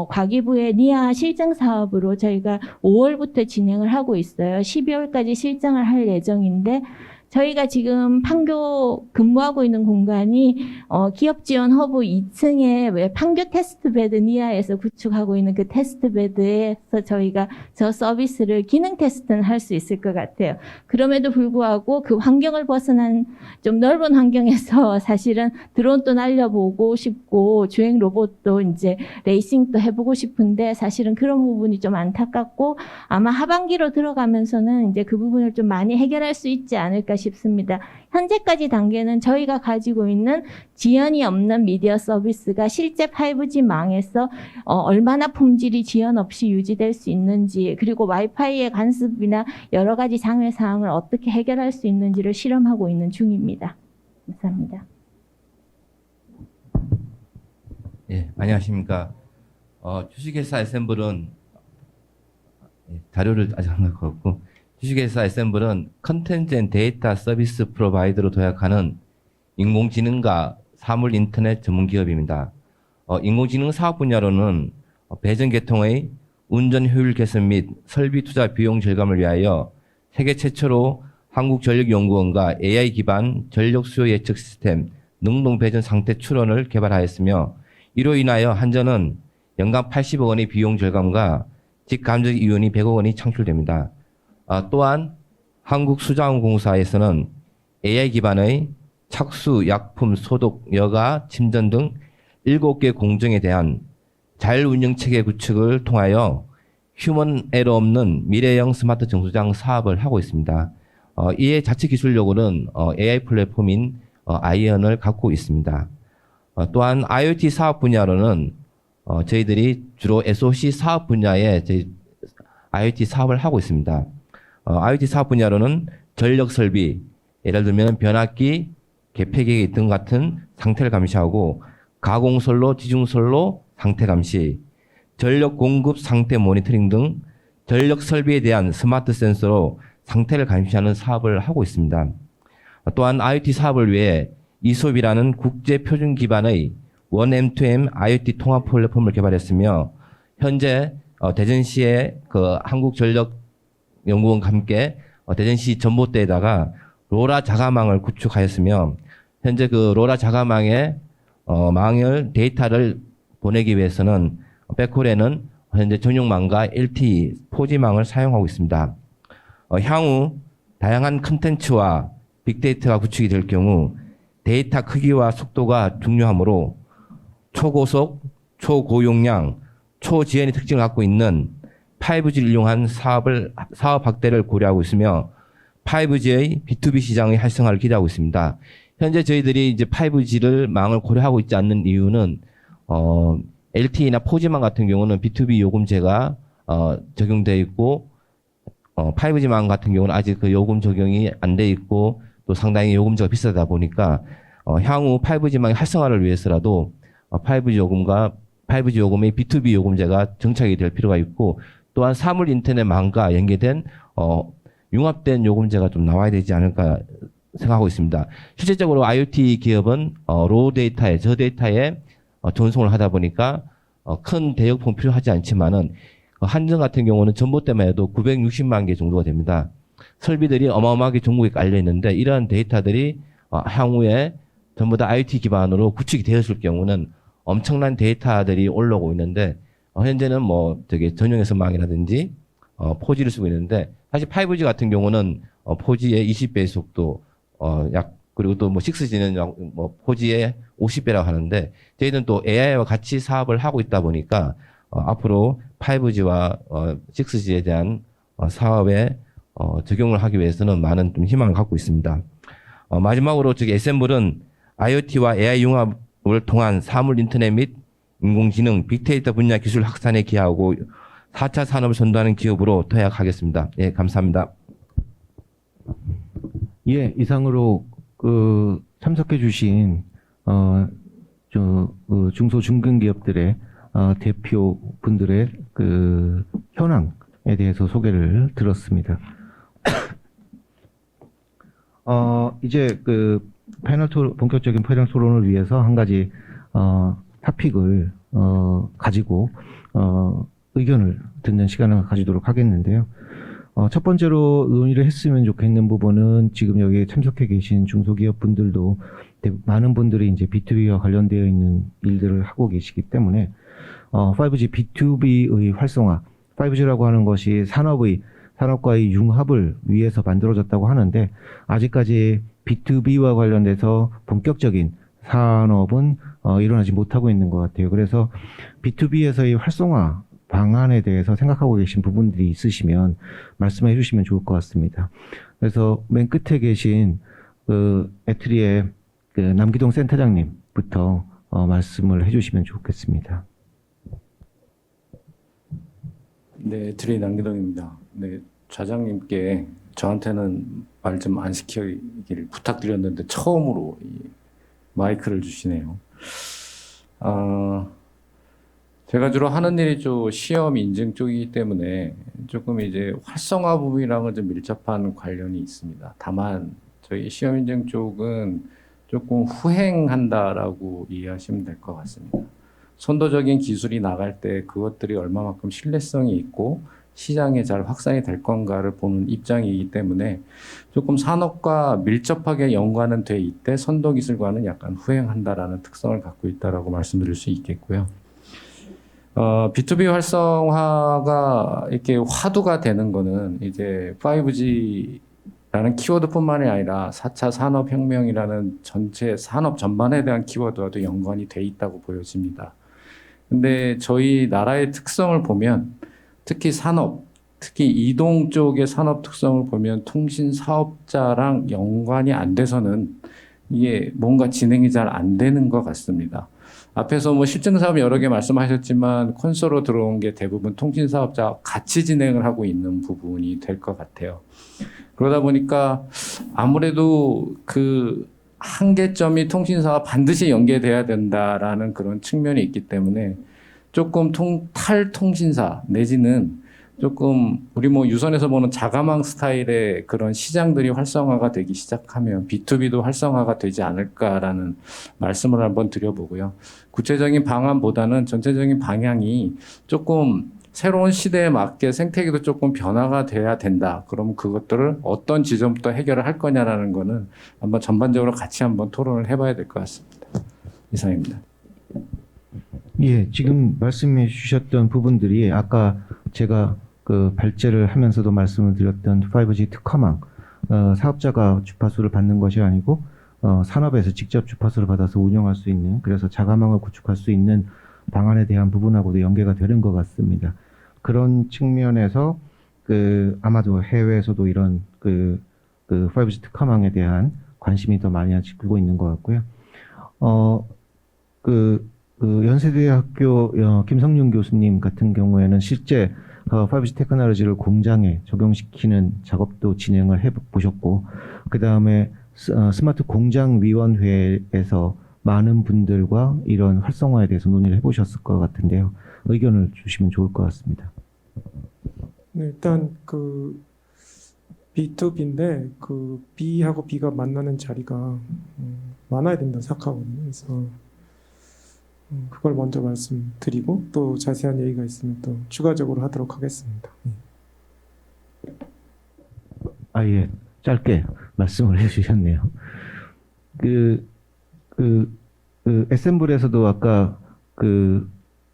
과기부의 니아 실증 사업으로 저희가 5월부터 진행을 하고 있어요. 12월까지 실증을 할 예정인데 저희가 지금 판교 근무하고 있는 공간이 기업 지원 허브 2층에 왜 판교 테스트베드 니아에서 구축하고 있는 그 테스트베드에서 저희가 저 서비스를 기능 테스트는 할 수 있을 것 같아요. 그럼에도 불구하고 그 환경을 벗어난 좀 넓은 환경에서 사실은 드론도 날려보고 싶고 주행 로봇도 이제 레이싱도 해보고 싶은데 사실은 그런 부분이 좀 안타깝고 아마 하반기로 들어가면서는 이제 그 부분을 좀 많이 해결할 수 있지 않을까 싶습니다. 현재까지 단계는 저희가 가지고 있는 지연이 없는 미디어 서비스가 실제 5G 망에서 얼마나 품질이 지연 없이 유지될 수 있는지 그리고 와이파이의 간섭이나 여러 가지 장애 사항을 어떻게 해결할 수 있는지를 실험하고 있는 중입니다. 감사합니다. 예, 안녕하십니까. 주식회사 애셈블은 자료를 아직 안 갖고 왔고 주식회사 애셈블은 컨텐츠 앤 데이터 서비스 프로바이더로 도약하는 인공지능과 사물 인터넷 전문 기업입니다. 인공지능 사업 분야로는 배전계통의 운전 효율 개선 및 설비 투자 비용 절감을 위하여 세계 최초로 한국전력연구원과 AI 기반 전력 수요 예측 시스템 능동 배전 상태 추론을 개발하였으며 이로 인하여 한전은 연간 80억 원의 비용 절감과 직감적 이윤이 100억 원이 창출됩니다. 또한 한국수자원공사에서는 AI 기반의 착수, 약품, 소독, 여가, 침전 등 7개 공정에 대한 자율운영체계 구축을 통하여 휴먼 에러 없는 미래형 스마트 정수장 사업을 하고 있습니다. 이에 자체 기술력으로는 AI 플랫폼인 아이언을 갖고 있습니다. 또한 IoT 사업 분야로는 저희들이 주로 SOC 사업 분야에 저희 IoT 사업을 하고 있습니다. IoT 사업 분야로는 전력 설비, 예를 들면 변압기, 개폐기 등 같은 상태를 감시하고 가공선로, 지중선로 상태 감시, 전력 공급 상태 모니터링 등 전력 설비에 대한 스마트 센서로 상태를 감시하는 사업을 하고 있습니다. 또한 IoT 사업을 위해 이솝이라는 국제 표준 기반의 1M2M IoT 통합 플랫폼을 개발했으며 현재 대전시의 한국전력연구원과 함께 대전시 전봇대에다가 로라 자가망을 구축하였으며 현재 로라 자가망의 망을 데이터를 보내기 위해서는 백홀에는 현재 전용망과 LTE 4G망을 사용하고 있습니다. 향후 다양한 컨텐츠와 빅데이터가 구축이 될 경우 데이터 크기와 속도가 중요하므로 초고속, 초고용량, 초지연의 특징을 갖고 있는 5G를 이용한 사업 확대를 고려하고 있으며 5G의 B2B 시장의 활성화를 기대하고 있습니다. 현재 저희들이 이제 5G를 망을 고려하고 있지 않는 이유는 LTE나 4G망 같은 경우는 B2B 요금제가 적용되어 있고 5G망 같은 경우는 아직 그 요금 적용이 안 돼 있고 또 상당히 요금제가 비싸다 보니까 향후 5G망의 활성화를 위해서라도 5G 요금의 B2B 요금제가 정착이 될 필요가 있고 또한 사물 인터넷망과 연계된 융합된 요금제가 좀 나와야 되지 않을까 생각하고 있습니다. 실질적으로 IoT 기업은 로우 데이터에 저 데이터에 전송을 하다 보니까 큰 대역폭 필요하지 않지만은 한전 같은 경우는 전봇대만 해도 960만 개 정도가 됩니다. 설비들이 어마어마하게 전국에 깔려 있는데 이러한 데이터들이 향후에 전부 다 IoT 기반으로 구축이 되었을 경우는 엄청난 데이터들이 올라오고 있는데 현재는 뭐 저기 전용 해상망이라든지 4G를 쓰고 있는데 사실 5G 같은 경우는 4G의 20배의 속도 그리고 또 뭐 6G는 뭐 4G의 50배라고 하는데 저희는 또 AI와 같이 사업을 하고 있다 보니까 앞으로 5G와 6G에 대한 사업에 적용을 하기 위해서는 많은 좀 희망을 갖고 있습니다. 마지막으로 저기 에셈블은 IoT와 AI 융합을 통한 사물 인터넷 및 인공지능, 빅데이터 분야 기술 확산에 기여하고 4차 산업을 선도하는 기업으로 도약하겠습니다. 예, 감사합니다. 예, 이상으로 참석해 주신 중소 중견기업들의 대표 분들의 현황에 대해서 소개를 들었습니다. 이제 본격적인 패널 토론을 위해서 한 가지 토픽을 가지고 의견을 듣는 시간을 가지도록 하겠는데요. 첫 번째로 논의를 했으면 좋겠는 부분은 지금 여기에 참석해 계신 중소기업 분들도 많은 분들이 이제 B2B와 관련되어 있는 일들을 하고 계시기 때문에 5G B2B의 활성화, 5G라고 하는 것이 산업과의 융합을 위해서 만들어졌다고 하는데 아직까지 B2B와 관련돼서 본격적인 산업은 일어나지 못하고 있는 것 같아요. 그래서 B2B에서의 활성화 방안에 대해서 생각하고 계신 부분들이 있으시면 말씀해 주시면 좋을 것 같습니다. 그래서 맨 끝에 계신 애트리의 남기동 센터장님부터 말씀을 해주시면 좋겠습니다. 네, 애트리 남기동입니다. 네, 좌장님께 저한테는 말 좀 안 시키길 부탁드렸는데 처음으로 이 마이크를 주시네요. 제가 주로 하는 일이 좀 시험 인증 쪽이기 때문에 조금 이제 활성화 부분이랑은 좀 밀접한 관련이 있습니다. 다만 저희 시험 인증 쪽은 조금 후행한다라고 이해하시면 될 것 같습니다. 선도적인 기술이 나갈 때 그것들이 얼마만큼 신뢰성이 있고 시장에 잘 확산이 될 건가를 보는 입장이기 때문에 조금 산업과 밀접하게 연관은 돼 있되 선도 기술과는 약간 후행한다라는 특성을 갖고 있다라고 말씀드릴 수 있겠고요. B2B 활성화가 이렇게 화두가 되는 거는 이제 5G라는 키워드뿐만이 아니라 4차 산업혁명이라는 전체 산업 전반에 대한 키워드와도 연관이 돼 있다고 보여집니다. 근데 저희 나라의 특성을 보면 특히 이동 쪽의 산업 특성을 보면 통신 사업자랑 연관이 안 돼서는 이게 뭔가 진행이 잘 안 되는 것 같습니다. 앞에서 뭐 실증 사업 여러 개 말씀하셨지만 콘솔로 들어온 게 대부분 통신 사업자 같이 진행을 하고 있는 부분이 될 것 같아요. 그러다 보니까 아무래도 그 한계점이 통신사와 반드시 연계돼야 된다라는 그런 측면이 있기 때문에 조금 탈통신사 내지는 조금 우리 뭐 유선에서 보는 자가망 스타일의 그런 시장들이 활성화가 되기 시작하면 B2B도 활성화가 되지 않을까라는 말씀을 한번 드려보고요. 구체적인 방안보다는 전체적인 방향이 조금 새로운 시대에 맞게 생태계도 조금 변화가 돼야 된다. 그럼 그것들을 어떤 지점부터 해결을 할 거냐라는 거는 한번 전반적으로 같이 한번 토론을 해봐야 될 것 같습니다. 이상입니다. 예, 지금 말씀해 주셨던 부분들이 아까 제가 발제를 하면서도 말씀을 드렸던 5G 특화망, 사업자가 주파수를 받는 것이 아니고 산업에서 직접 주파수를 받아서 운영할 수 있는, 그래서 자가망을 구축할 수 있는 방안에 대한 부분하고도 연계가 되는 것 같습니다. 그런 측면에서 아마도 해외에서도 이런 5G 특화망에 대한 관심이 더 많이 지고 있는 것 같고요. 연세대학교 김성윤 교수님 같은 경우에는 실제 5G 테크놀로지를 공장에 적용시키는 작업도 진행을 해보셨고, 그 다음에 스마트 공장위원회에서 많은 분들과 이런 활성화에 대해서 논의를 해보셨을 것 같은데요. 의견을 주시면 좋을 것 같습니다. 네, 일단 B2B인데 B하고 B가 만나는 자리가 많아야 된다 생각하거든요. 그래서 그걸 먼저 말씀드리고 또 자세한 얘기가 있으면 또 추가적으로 하도록 하겠습니다. 예, 짧게 말씀을 해주셨네요. 애셈블에서도 아까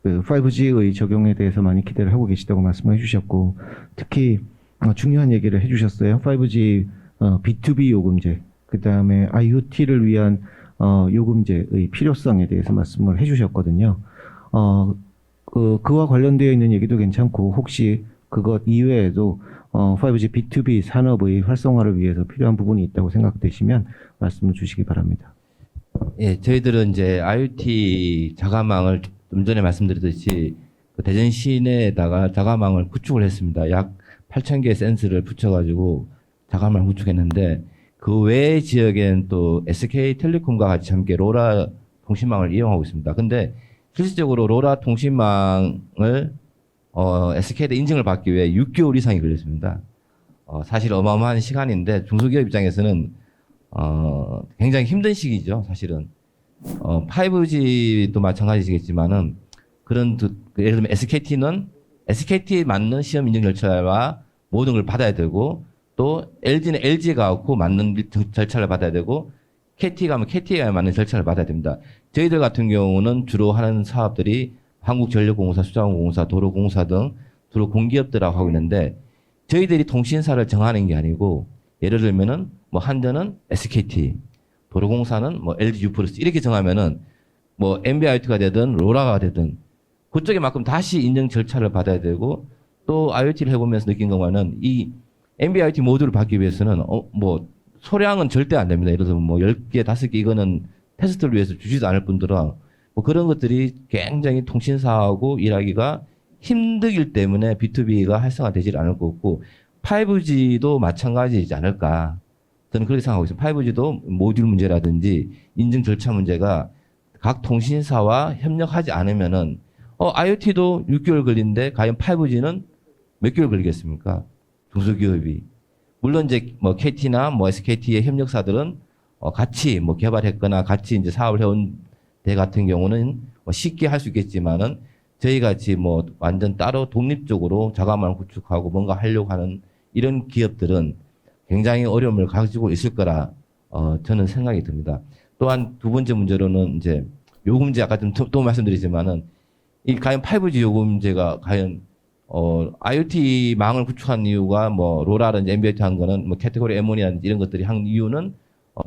5G의 적용에 대해서 많이 기대를 하고 계시다고 말씀을 해주셨고, 특히 중요한 얘기를 해주셨어요. 5G B2B 요금제, 그 다음에 IoT를 위한 요금제의 필요성에 대해서 말씀을 해주셨거든요. 그와 관련되어 있는 얘기도 괜찮고, 혹시 그것 이외에도 5G B2B 산업의 활성화를 위해서 필요한 부분이 있다고 생각되시면 말씀을 주시기 바랍니다. 예, 저희들은 이제 IoT 자가망을 좀 전에 말씀드렸듯이 그 대전 시내에다가 자가망을 구축을 했습니다. 약 8,000개의 센스를 붙여가지고 자가망을 구축했는데, 그 외의 지역엔 또 SK텔레콤과 같이 함께 로라 통신망을 이용하고 있습니다. 근데 실질적으로 로라 통신망을 SK에 인증을 받기 위해 6개월 이상이 걸렸습니다. 사실 어마어마한 시간인데 중소기업 입장에서는 굉장히 힘든 시기죠, 사실은. 5G도 마찬가지시겠지만은 예를 들면 SKT는 SKT에 맞는 시험 인증 절차와 모든 걸 받아야 되고, 또 LG는 LG가 갖고 맞는 절차를 받아야 되고, KT가 하면 KT에 맞는 절차를 받아야 됩니다. 저희들 같은 경우는 주로 하는 사업들이 한국전력공사, 수자원공사, 도로공사 등 주로 공기업들하고 하고 있는데, 저희들이 통신사를 정하는 게 아니고, 예를 들면은 뭐 한전은 SKT, 도로공사는 뭐 LG U+, 이렇게 정하면은 뭐 MBIoT가 되든 로라가 되든 그쪽에 만큼 다시 인증 절차를 받아야 되고, 또 IoT를 해보면서 느낀 것과는 이 MBIoT 모듈을 받기 위해서는 뭐 소량은 절대 안 됩니다. 예를 들면 뭐 10개, 5개 이거는 테스트를 위해서 주지도 않을 뿐더러 뭐 그런 것들이 굉장히 통신사하고 일하기가 힘들기 때문에 B2B가 활성화되지 않을 것 같고, 5G도 마찬가지이지 않을까. 저는 그렇게 생각하고 있습니다. 5G도 모듈 문제라든지 인증 절차 문제가 각 통신사와 협력하지 않으면은 IoT도 6개월 걸리는데 과연 5G는 몇 개월 걸리겠습니까? 중소기업이. 물론 이제 뭐 KT나 뭐 SKT의 협력사들은 같이 뭐 개발했거나 같이 이제 사업을 해온 데 같은 경우는 뭐 쉽게 할 수 있겠지만은, 저희 같이 뭐 완전 따로 독립적으로 자가망을 구축하고 뭔가 하려고 하는 이런 기업들은 굉장히 어려움을 가지고 있을 거라 저는 생각이 듭니다. 또한 두 번째 문제로는 이제 요금제, 아까 좀 또 말씀드리지만은 이 과연 5G 요금제가 과연 IoT 망을 구축한 이유가 뭐 로라든지 MBIoT 한 거는 뭐 캐테고리 M1이라든지 이런 것들이 한 이유는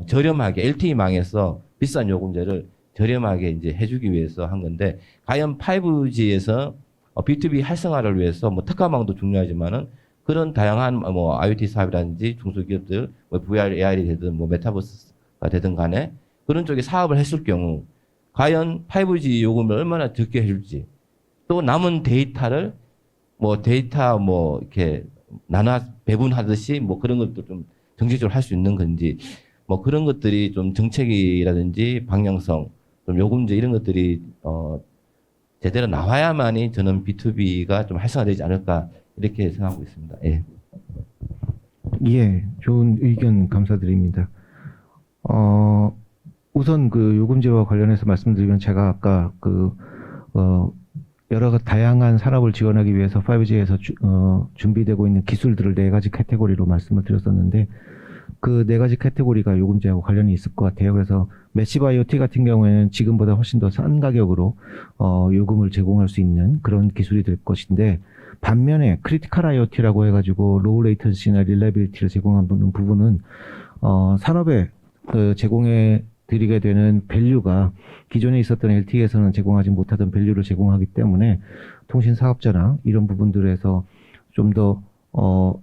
저렴하게 LTE 망에서 비싼 요금제를 저렴하게 이제 해주기 위해서 한 건데, 과연 5G에서 B2B 활성화를 위해서 뭐 특화망도 중요하지만은 그런 다양한 뭐 IoT 사업이라든지 중소기업들 뭐 VR, AR이 되든 뭐 메타버스가 되든 간에 그런 쪽에 사업을 했을 경우 과연 5G 요금을 얼마나 적게 해줄지, 또 남은 데이터를 뭐 데이터 뭐 이렇게 나눠 배분하듯이 뭐 그런 것도 좀 정책적으로 할 수 있는 건지, 뭐 그런 것들이 좀 정책이라든지 방향성, 좀 요금제 이런 것들이 제대로 나와야만이 저는 B2B가 좀 활성화되지 않을까 이렇게 생각하고 있습니다. 예. 예, 좋은 의견 감사드립니다. 우선 그 요금제와 관련해서 말씀드리면, 제가 아까 여러 다양한 산업을 지원하기 위해서 5G에서 준비되고 있는 기술들을 4가지 카테고리로 말씀을 드렸었는데, 그 4가지 카테고리가 요금제하고 관련이 있을 것 같아요. 그래서 매시브 IoT 같은 경우에는 지금보다 훨씬 더 싼 가격으로 요금을 제공할 수 있는 그런 기술이 될 것인데, 반면에 크리티컬 IoT라고 해가지고 로우 레이턴시나 릴라이빌리티를 제공하는 부분은 산업에 제공해 드리게 되는 밸류가 기존에 있었던 LTE에서는 제공하지 못하던 밸류를 제공하기 때문에 통신 사업자나 이런 부분들에서 좀 더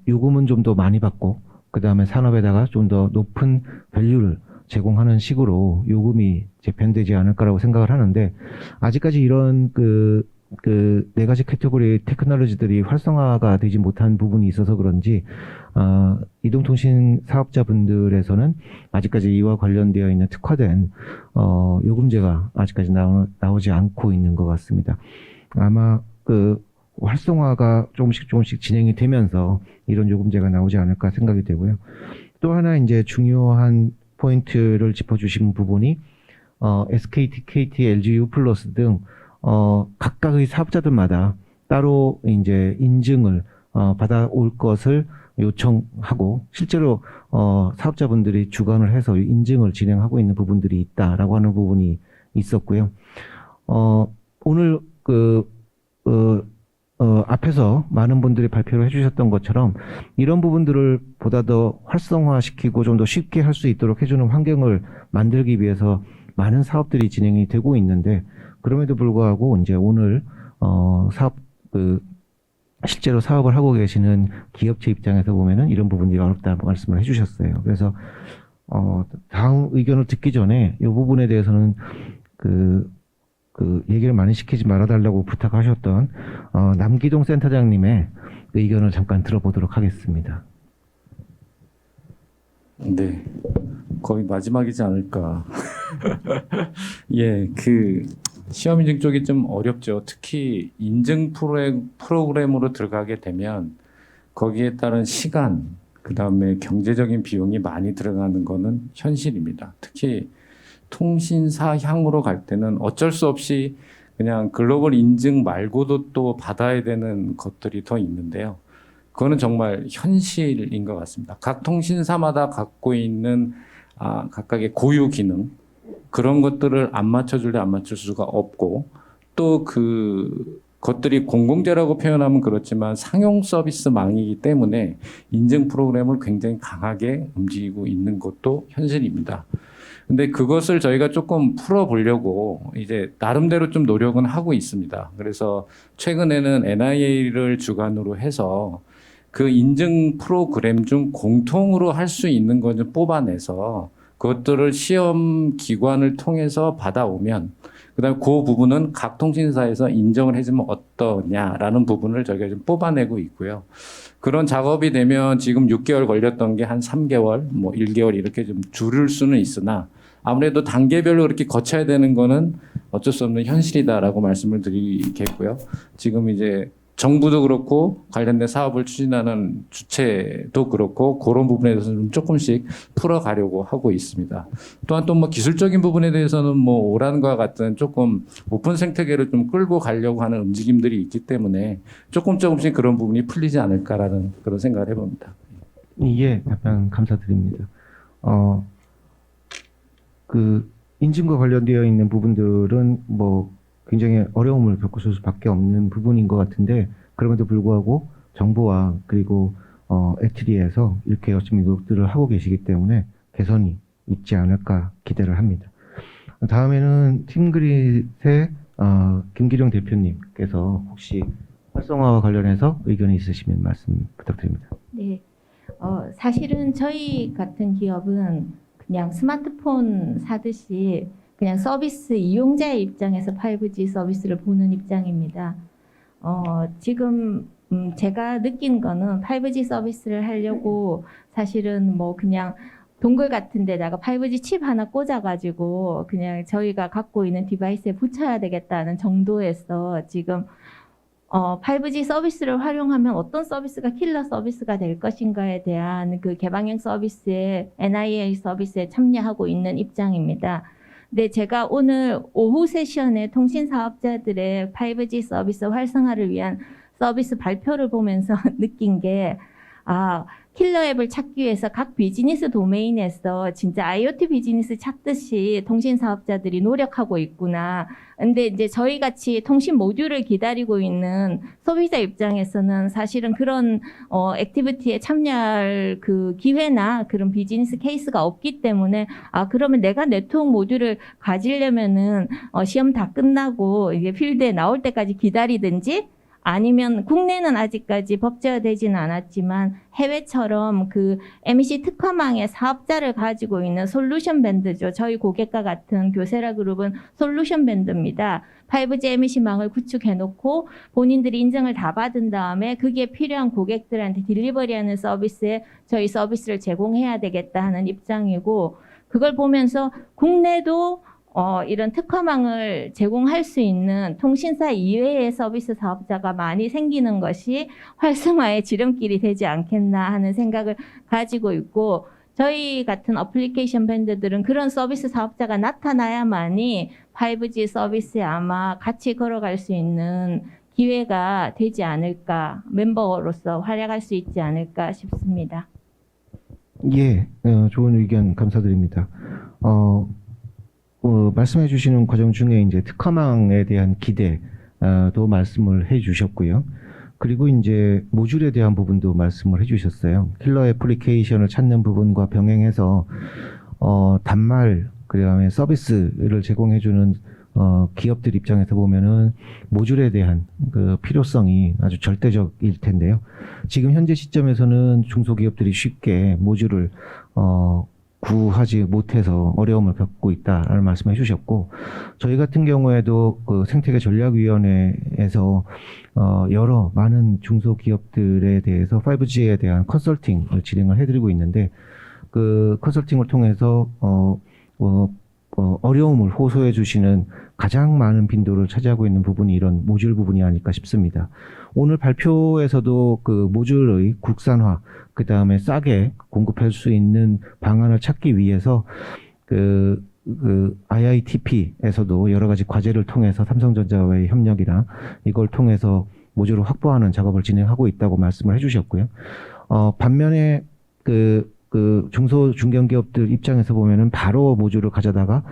요금은 좀 더 많이 받고, 그 다음에 산업에다가 좀 더 높은 밸류를 제공하는 식으로 요금이 재편되지 않을까라고 생각을 하는데, 아직까지 이런 그 4가지 카테고리의 테크놀로지들이 활성화가 되지 못한 부분이 있어서 그런지 이동통신 사업자분들에서는 아직까지 이와 관련되어 있는 특화된 요금제가 아직까지 나오지 않고 있는 것 같습니다. 아마 그 활성화가 조금씩 진행이 되면서 이런 요금제가 나오지 않을까 생각이 되고요. 또 하나 이제 중요한 포인트를 짚어주신 부분이 SKT, KT, LG U+ 등 각각의 사업자들마다 따로 이제 인증을 받아올 것을 요청하고 실제로 사업자분들이 주관을 해서 인증을 진행하고 있는 부분들이 있다라고 하는 부분이 있었고요. 오늘 앞에서 많은 분들이 발표를 해주셨던 것처럼 이런 부분들을 보다 더 활성화시키고 좀 더 쉽게 할 수 있도록 해주는 환경을 만들기 위해서 많은 사업들이 진행이 되고 있는데 그럼에도 불구하고 이제 오늘 실제로 사업을 하고 계시는 기업체 입장에서 보면은 이런 부분이 어렵다고 말씀을 해주셨어요. 그래서 다음 의견을 듣기 전에 이 부분에 대해서는 얘기를 많이 시키지 말아달라고 부탁하셨던 남기동 센터장님의 의견을 잠깐 들어보도록 하겠습니다. 네, 거의 마지막이지 않을까. 예, 시험 인증 쪽이 좀 어렵죠. 특히 인증 프로그램으로 들어가게 되면 거기에 따른 시간, 그 다음에 경제적인 비용이 많이 들어가는 거는 현실입니다. 특히 통신사 향으로 갈 때는 어쩔 수 없이 그냥 글로벌 인증 말고도 또 받아야 되는 것들이 더 있는데요. 그거는 정말 현실인 것 같습니다. 각 통신사마다 갖고 있는 각각의 고유 기능, 그런 것들을 안 맞춰줄래 안 맞출 수가 없고, 또 것들이 공공재라고 표현하면 그렇지만 상용 서비스망이기 때문에 인증 프로그램을 굉장히 강하게 움직이고 있는 것도 현실입니다. 근데 그것을 저희가 조금 풀어보려고 이제 나름대로 좀 노력은 하고 있습니다. 그래서 최근에는 NIA를 주관으로 해서 그 인증 프로그램 중 공통으로 할 수 있는 것 좀 뽑아내서 그것들을 시험 기관을 통해서 받아오면 그다음에 그 부분은 각 통신사에서 인정을 해주면 어떠냐라는 부분을 저희가 좀 뽑아내고 있고요. 그런 작업이 되면 지금 6개월 걸렸던 게 한 3개월, 1개월 이렇게 좀 줄일 수는 있으나 아무래도 단계별로 그렇게 거쳐야 되는 거는 어쩔 수 없는 현실이다라고 말씀을 드리겠고요. 지금 이제 정부도 그렇고 관련된 사업을 추진하는 주체도 그렇고 그런 부분에 대해서 좀 조금씩 풀어가려고 하고 있습니다. 또한 또 기술적인 부분에 대해서는 오란과 같은 조금 오픈 생태계를 좀 끌고 가려고 하는 움직임들이 있기 때문에 조금씩 그런 부분이 풀리지 않을까라는 그런 생각을 해봅니다. 예, 답변 감사드립니다. 인증과 관련되어 있는 부분들은 굉장히 어려움을 겪을 수밖에 없는 부분인 것 같은데 그럼에도 불구하고 정부와 그리고 애트리에서 이렇게 열심히 노력들을 하고 계시기 때문에 개선이 있지 않을까 기대를 합니다. 다음에는 팀그릿의 김기령 대표님께서 혹시 활성화와 관련해서 의견이 있으시면 말씀 부탁드립니다. 네, 사실은 저희 같은 기업은 그냥 스마트폰 사듯이 그냥 서비스 이용자의 입장에서 5G 서비스를 보는 입장입니다. 지금 제가 느낀 거는 5G 서비스를 하려고 사실은 그냥 동굴 같은 데다가 5G 칩 하나 꽂아가지고 그냥 저희가 갖고 있는 디바이스에 붙여야 되겠다는 정도에서 지금 5G 서비스를 활용하면 어떤 서비스가 킬러 서비스가 될 것인가에 대한 그 개방형 서비스에 NIA 서비스에 참여하고 있는 입장입니다. 네, 제가 오늘 오후 세션에 통신사업자들의 5G 서비스 활성화를 위한 서비스 발표를 보면서 느낀 게, 킬러 앱을 찾기 위해서 각 비즈니스 도메인에서 진짜 IoT 비즈니스 찾듯이 통신사업자들이 노력하고 있구나. 근데 이제 저희 같이 통신 모듈을 기다리고 있는 소비자 입장에서는 사실은 그런 액티비티에 참여할 그 기회나 그런 비즈니스 케이스가 없기 때문에 그러면 내가 네트워크 모듈을 가지려면은 시험 다 끝나고 이게 필드에 나올 때까지 기다리든지 아니면 국내는 아직까지 법제화되지는 않았지만 해외처럼 그 MEC 특화망의 사업자를 가지고 있는 솔루션 밴드죠. 저희 고객과 같은 교세라 그룹은 솔루션 밴드입니다. 5G MEC망을 구축해놓고 본인들이 인증을 다 받은 다음에 그게 필요한 고객들한테 딜리버리하는 서비스에 저희 서비스를 제공해야 되겠다 하는 입장이고 그걸 보면서 국내도 이런 특화망을 제공할 수 있는 통신사 이외의 서비스 사업자가 많이 생기는 것이 활성화의 지름길이 되지 않겠나 하는 생각을 가지고 있고 저희 같은 어플리케이션 밴드들은 그런 서비스 사업자가 나타나야만이 5G 서비스에 아마 같이 걸어갈 수 있는 기회가 되지 않을까, 멤버로서 활약할 수 있지 않을까 싶습니다. 예, 좋은 의견 감사드립니다. 말씀해 주시는 과정 중에 이제 특화망에 대한 기대도 말씀을 해 주셨고요. 그리고 이제 모듈에 대한 부분도 말씀을 해 주셨어요. 킬러 애플리케이션을 찾는 부분과 병행해서 단말, 그다음에 서비스를 제공해 주는 기업들 입장에서 보면은 모듈에 대한 그 필요성이 아주 절대적일 텐데요. 지금 현재 시점에서는 중소기업들이 쉽게 모듈을 구하지 못해서 어려움을 겪고 있다라는 말씀해 주셨고, 저희 같은 경우에도 그 생태계 전략위원회에서 여러 많은 중소기업들에 대해서 5G에 대한 컨설팅을 진행을 해드리고 있는데, 그 컨설팅을 통해서 어려움을 호소해 주시는 가장 많은 빈도를 차지하고 있는 부분이 이런 모듈 부분이 아닐까 싶습니다. 오늘 발표에서도 그 모듈의 국산화, 그 다음에 싸게 공급할 수 있는 방안을 찾기 위해서 그 IITP에서도 여러 가지 과제를 통해서 삼성전자와의 협력이나 이걸 통해서 모듈을 확보하는 작업을 진행하고 있다고 말씀을 해주셨고요. 반면에 그 중소 중견기업들 입장에서 보면은 바로 모듈을 가져다가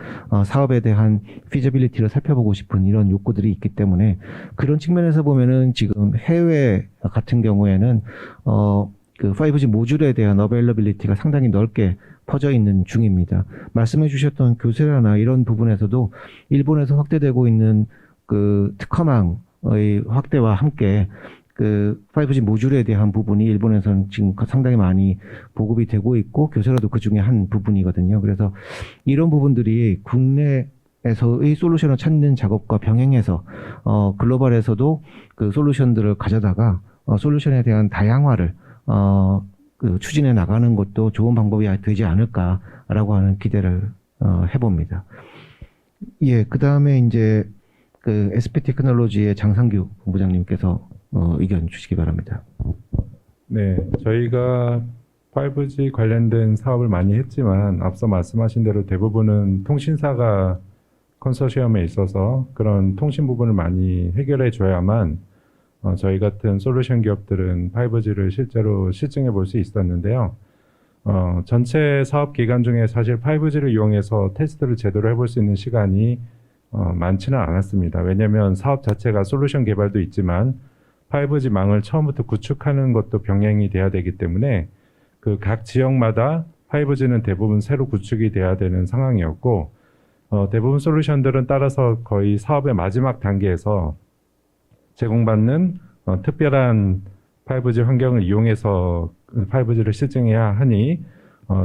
사업에 대한 피저빌리티를 살펴보고 싶은 이런 욕구들이 있기 때문에, 그런 측면에서 보면은 지금 해외 같은 경우에는 그 5G 모듈에 대한 어베일러빌리티가 상당히 넓게 퍼져 있는 중입니다. 말씀해 주셨던 교세라나 이런 부분에서도 일본에서 확대되고 있는 그 특화망의 확대와 함께 그 5G 모듈에 대한 부분이 일본에서는 지금 상당히 많이 보급이 되고 있고, 교세라도 그 중에 한 부분이거든요. 그래서 이런 부분들이 국내에서의 솔루션을 찾는 작업과 병행해서 글로벌에서도 그 솔루션들을 가져다가 솔루션에 대한 다양화를 그 추진해 나가는 것도 좋은 방법이 되지 않을까라고 하는 기대를 해봅니다. 예, 그 다음에 이제 그 SP 테크놀로지의 장상규 본부장님께서 의견 주시기 바랍니다. 네, 저희가 5G 관련된 사업을 많이 했지만 앞서 말씀하신 대로 대부분은 통신사가 컨소시엄에 있어서 그런 통신 부분을 많이 해결해 줘야만 저희 같은 솔루션 기업들은 5G를 실제로 실증해 볼 수 있었는데요. 전체 사업 기간 중에 사실 5G를 이용해서 테스트를 제대로 해볼 수 있는 시간이 많지는 않았습니다. 왜냐하면 사업 자체가 솔루션 개발도 있지만 5G 망을 처음부터 구축하는 것도 병행이 돼야 되기 때문에 그 각 지역마다 5G는 대부분 새로 구축이 돼야 되는 상황이었고, 대부분 솔루션들은 따라서 거의 사업의 마지막 단계에서 제공받는 특별한 5G 환경을 이용해서 5G를 실증해야 하니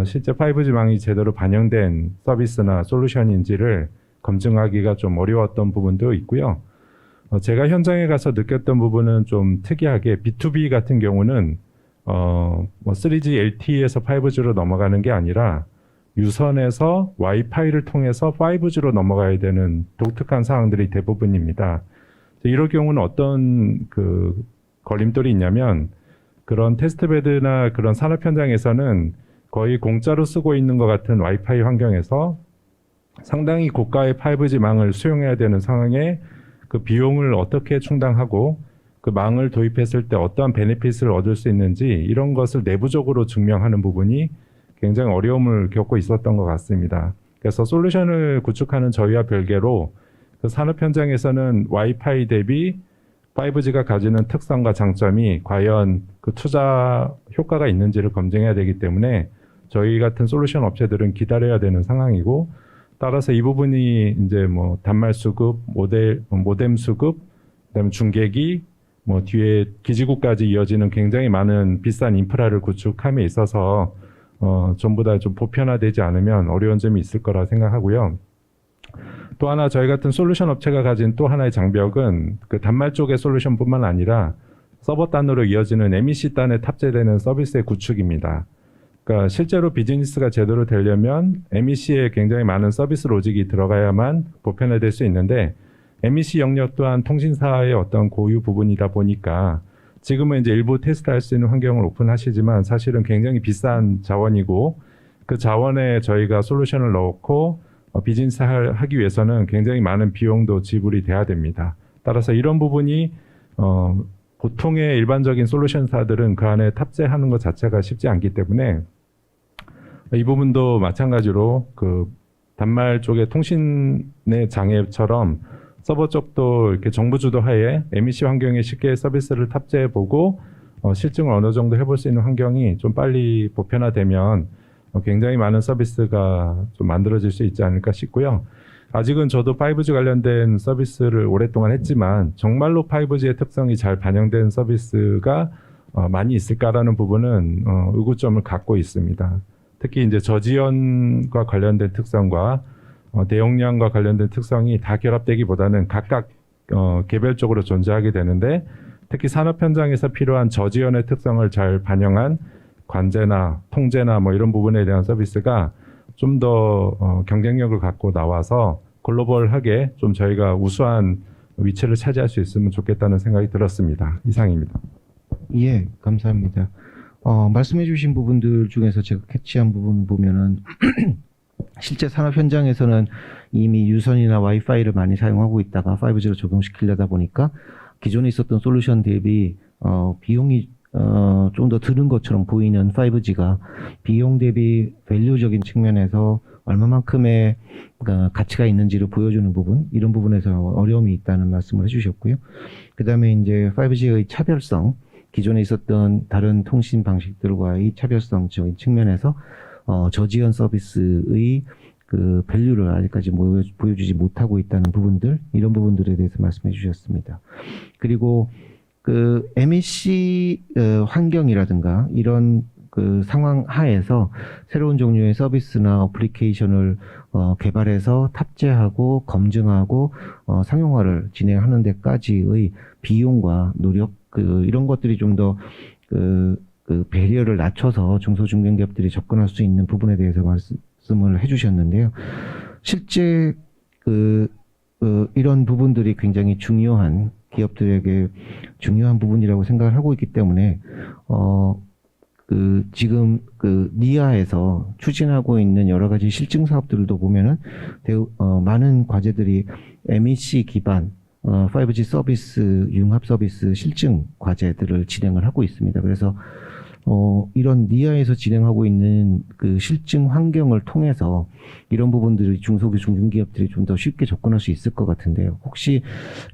실제 5G 망이 제대로 반영된 서비스나 솔루션인지를 검증하기가 좀 어려웠던 부분도 있고요. 제가 현장에 가서 느꼈던 부분은 좀 특이하게 B2B 같은 경우는 3G LTE에서 5G로 넘어가는 게 아니라 유선에서 와이파이를 통해서 5G로 넘어가야 되는 독특한 상황들이 대부분입니다. 이럴 경우는 어떤 그 걸림돌이 있냐면, 그런 테스트베드나 그런 산업 현장에서는 거의 공짜로 쓰고 있는 것 같은 와이파이 환경에서 상당히 고가의 5G 망을 수용해야 되는 상황에 그 비용을 어떻게 충당하고 그 망을 도입했을 때 어떠한 베네핏을 얻을 수 있는지, 이런 것을 내부적으로 증명하는 부분이 굉장히 어려움을 겪고 있었던 것 같습니다. 그래서 솔루션을 구축하는 저희와 별개로 그 산업 현장에서는 와이파이 대비 5G가 가지는 특성과 장점이 과연 그 투자 효과가 있는지를 검증해야 되기 때문에 저희 같은 솔루션 업체들은 기다려야 되는 상황이고, 따라서 이 부분이 이제 뭐 단말 수급, 모뎀 수급, 그다음에 중계기, 뭐 뒤에 기지국까지 이어지는 굉장히 많은 비싼 인프라를 구축함에 있어서 전부 다 좀 보편화되지 않으면 어려운 점이 있을 거라 생각하고요. 또 하나 저희 같은 솔루션 업체가 가진 또 하나의 장벽은 그 단말 쪽의 솔루션뿐만 아니라 서버 단으로 이어지는 MEC 단에 탑재되는 서비스의 구축입니다. 그러니까 실제로 비즈니스가 제대로 되려면 MEC에 굉장히 많은 서비스 로직이 들어가야만 보편화될 수 있는데, MEC 영역 또한 통신사의 어떤 고유 부분이다 보니까 지금은 이제 일부 테스트할 수 있는 환경을 오픈하시지만 사실은 굉장히 비싼 자원이고, 그 자원에 저희가 솔루션을 넣고 비즈니스 하기 위해서는 굉장히 많은 비용도 지불이 돼야 됩니다. 따라서 이런 부분이 보통의 일반적인 솔루션사들은 그 안에 탑재하는 것 자체가 쉽지 않기 때문에 이 부분도 마찬가지로 그 단말 쪽의 통신의 장애처럼 서버 쪽도 이렇게 정부 주도하에 MEC 환경에 쉽게 서비스를 탑재해보고 실증을 어느 정도 해볼 수 있는 환경이 좀 빨리 보편화되면 굉장히 많은 서비스가 좀 만들어질 수 있지 않을까 싶고요. 아직은 저도 5G 관련된 서비스를 오랫동안 했지만 정말로 5G의 특성이 잘 반영된 서비스가 많이 있을까라는 부분은 의구점을 갖고 있습니다. 특히 이제 저지연과 관련된 특성과 대용량과 관련된 특성이 다 결합되기보다는 각각 개별적으로 존재하게 되는데 특히 산업 현장에서 필요한 저지연의 특성을 잘 반영한 관제나 통제나 뭐 이런 부분에 대한 서비스가 좀 더 경쟁력을 갖고 나와서 글로벌하게 좀 저희가 우수한 위치를 차지할 수 있으면 좋겠다는 생각이 들었습니다. 이상입니다. 예, 감사합니다. 말씀해주신 부분들 중에서 제가 캐치한 부분 보면은 실제 산업 현장에서는 이미 유선이나 와이파이를 많이 사용하고 있다가 5G로 적용시키려다 보니까 기존에 있었던 솔루션 대비 비용이 좀 더 드는 것처럼 보이는 5G가 비용 대비 밸류적인 측면에서 얼마만큼의 가치가 있는지를 보여주는 부분, 이런 부분에서 어려움이 있다는 말씀을 해주셨고요. 그 다음에 이제 5G의 차별성, 기존에 있었던 다른 통신 방식들과의 차별성적인 측면에서 저지연 서비스의 그 밸류를 아직까지 보여주지 못하고 있다는 부분들, 이런 부분들에 대해서 말씀해 주셨습니다. 그리고 그 MEC 환경이라든가 이런 그 상황 하에서 새로운 종류의 서비스나 어플리케이션을 개발해서 탑재하고 검증하고 상용화를 진행하는 데까지의 비용과 노력, 이런 것들이 좀 더 그 배리어를 낮춰서 중소중견기업들이 접근할 수 있는 부분에 대해서 말씀을 해주셨는데요. 실제 이런 부분들이 굉장히 중요한 기업들에게 중요한 부분이라고 생각을 하고 있기 때문에 지금 니아에서 추진하고 있는 여러 가지 실증 사업들도 보면은 많은 과제들이 MEC 기반 5G 서비스, 융합 서비스 실증 과제들을 진행을 하고 있습니다. 그래서 이런 니아에서 진행하고 있는 그 실증 환경을 통해서 이런 부분들이 중소기업, 중견기업들이 좀 더 쉽게 접근할 수 있을 것 같은데요. 혹시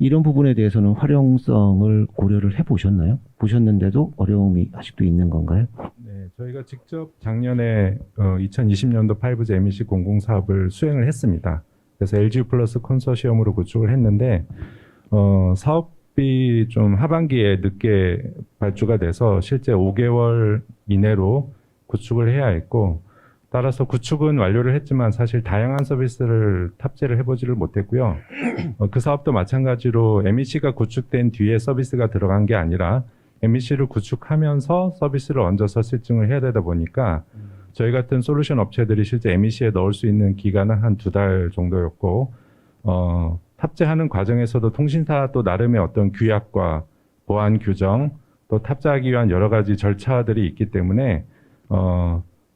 이런 부분에 대해서는 활용성을 고려를 해보셨나요? 보셨는데도 어려움이 아직도 있는 건가요? 네, 저희가 직접 작년에 2020년도 5G MEC 공공사업을 수행을 했습니다. 그래서 LG 플러스 컨소시엄으로 구축을 했는데 사업이 좀 하반기에 늦게 발주가 돼서 실제 5개월 이내로 구축을 해야 했고, 따라서 구축은 완료를 했지만 사실 다양한 서비스를 탑재를 해보지를 못했고요. 그 사업도 마찬가지로 MEC가 구축된 뒤에 서비스가 들어간 게 아니라 MEC를 구축하면서 서비스를 얹어서 실증을 해야 되다 보니까 저희 같은 솔루션 업체들이 실제 MEC에 넣을 수 있는 기간은 한 2달 정도였고, 탑재하는 과정에서도 통신사 또 나름의 어떤 규약과 보안 규정, 또 탑재하기 위한 여러 가지 절차들이 있기 때문에,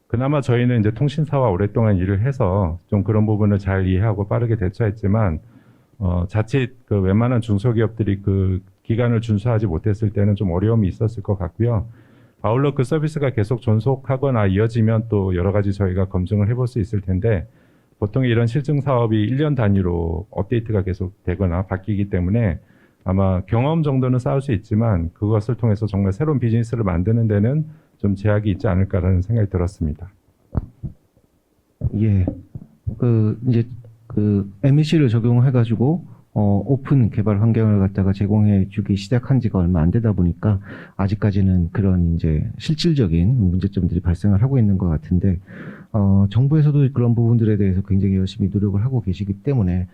그나마 저희는 이제 통신사와 오랫동안 일을 해서 좀 그런 부분을 잘 이해하고 빠르게 대처했지만, 자칫 그 웬만한 중소기업들이 그 기간을 준수하지 못했을 때는 좀 어려움이 있었을 것 같고요. 아울러 그 서비스가 계속 존속하거나 이어지면 또 여러 가지 저희가 검증을 해볼 수 있을 텐데, 보통 이런 실증 사업이 1년 단위로 업데이트가 계속 되거나 바뀌기 때문에 아마 경험 정도는 쌓을 수 있지만 그것을 통해서 정말 새로운 비즈니스를 만드는 데는 좀 제약이 있지 않을까라는 생각이 들었습니다. 예. 이제 MEC를 적용해가지고 오픈 개발 환경을 갖다가 제공해 주기 시작한 지가 얼마 안 되다 보니까 아직까지는 그런 이제 실질적인 문제점들이 발생을 하고 있는 것 같은데, 정부에서도 그런 부분들에 대해서 굉장히 열심히 노력을 하고 계시기 때문에,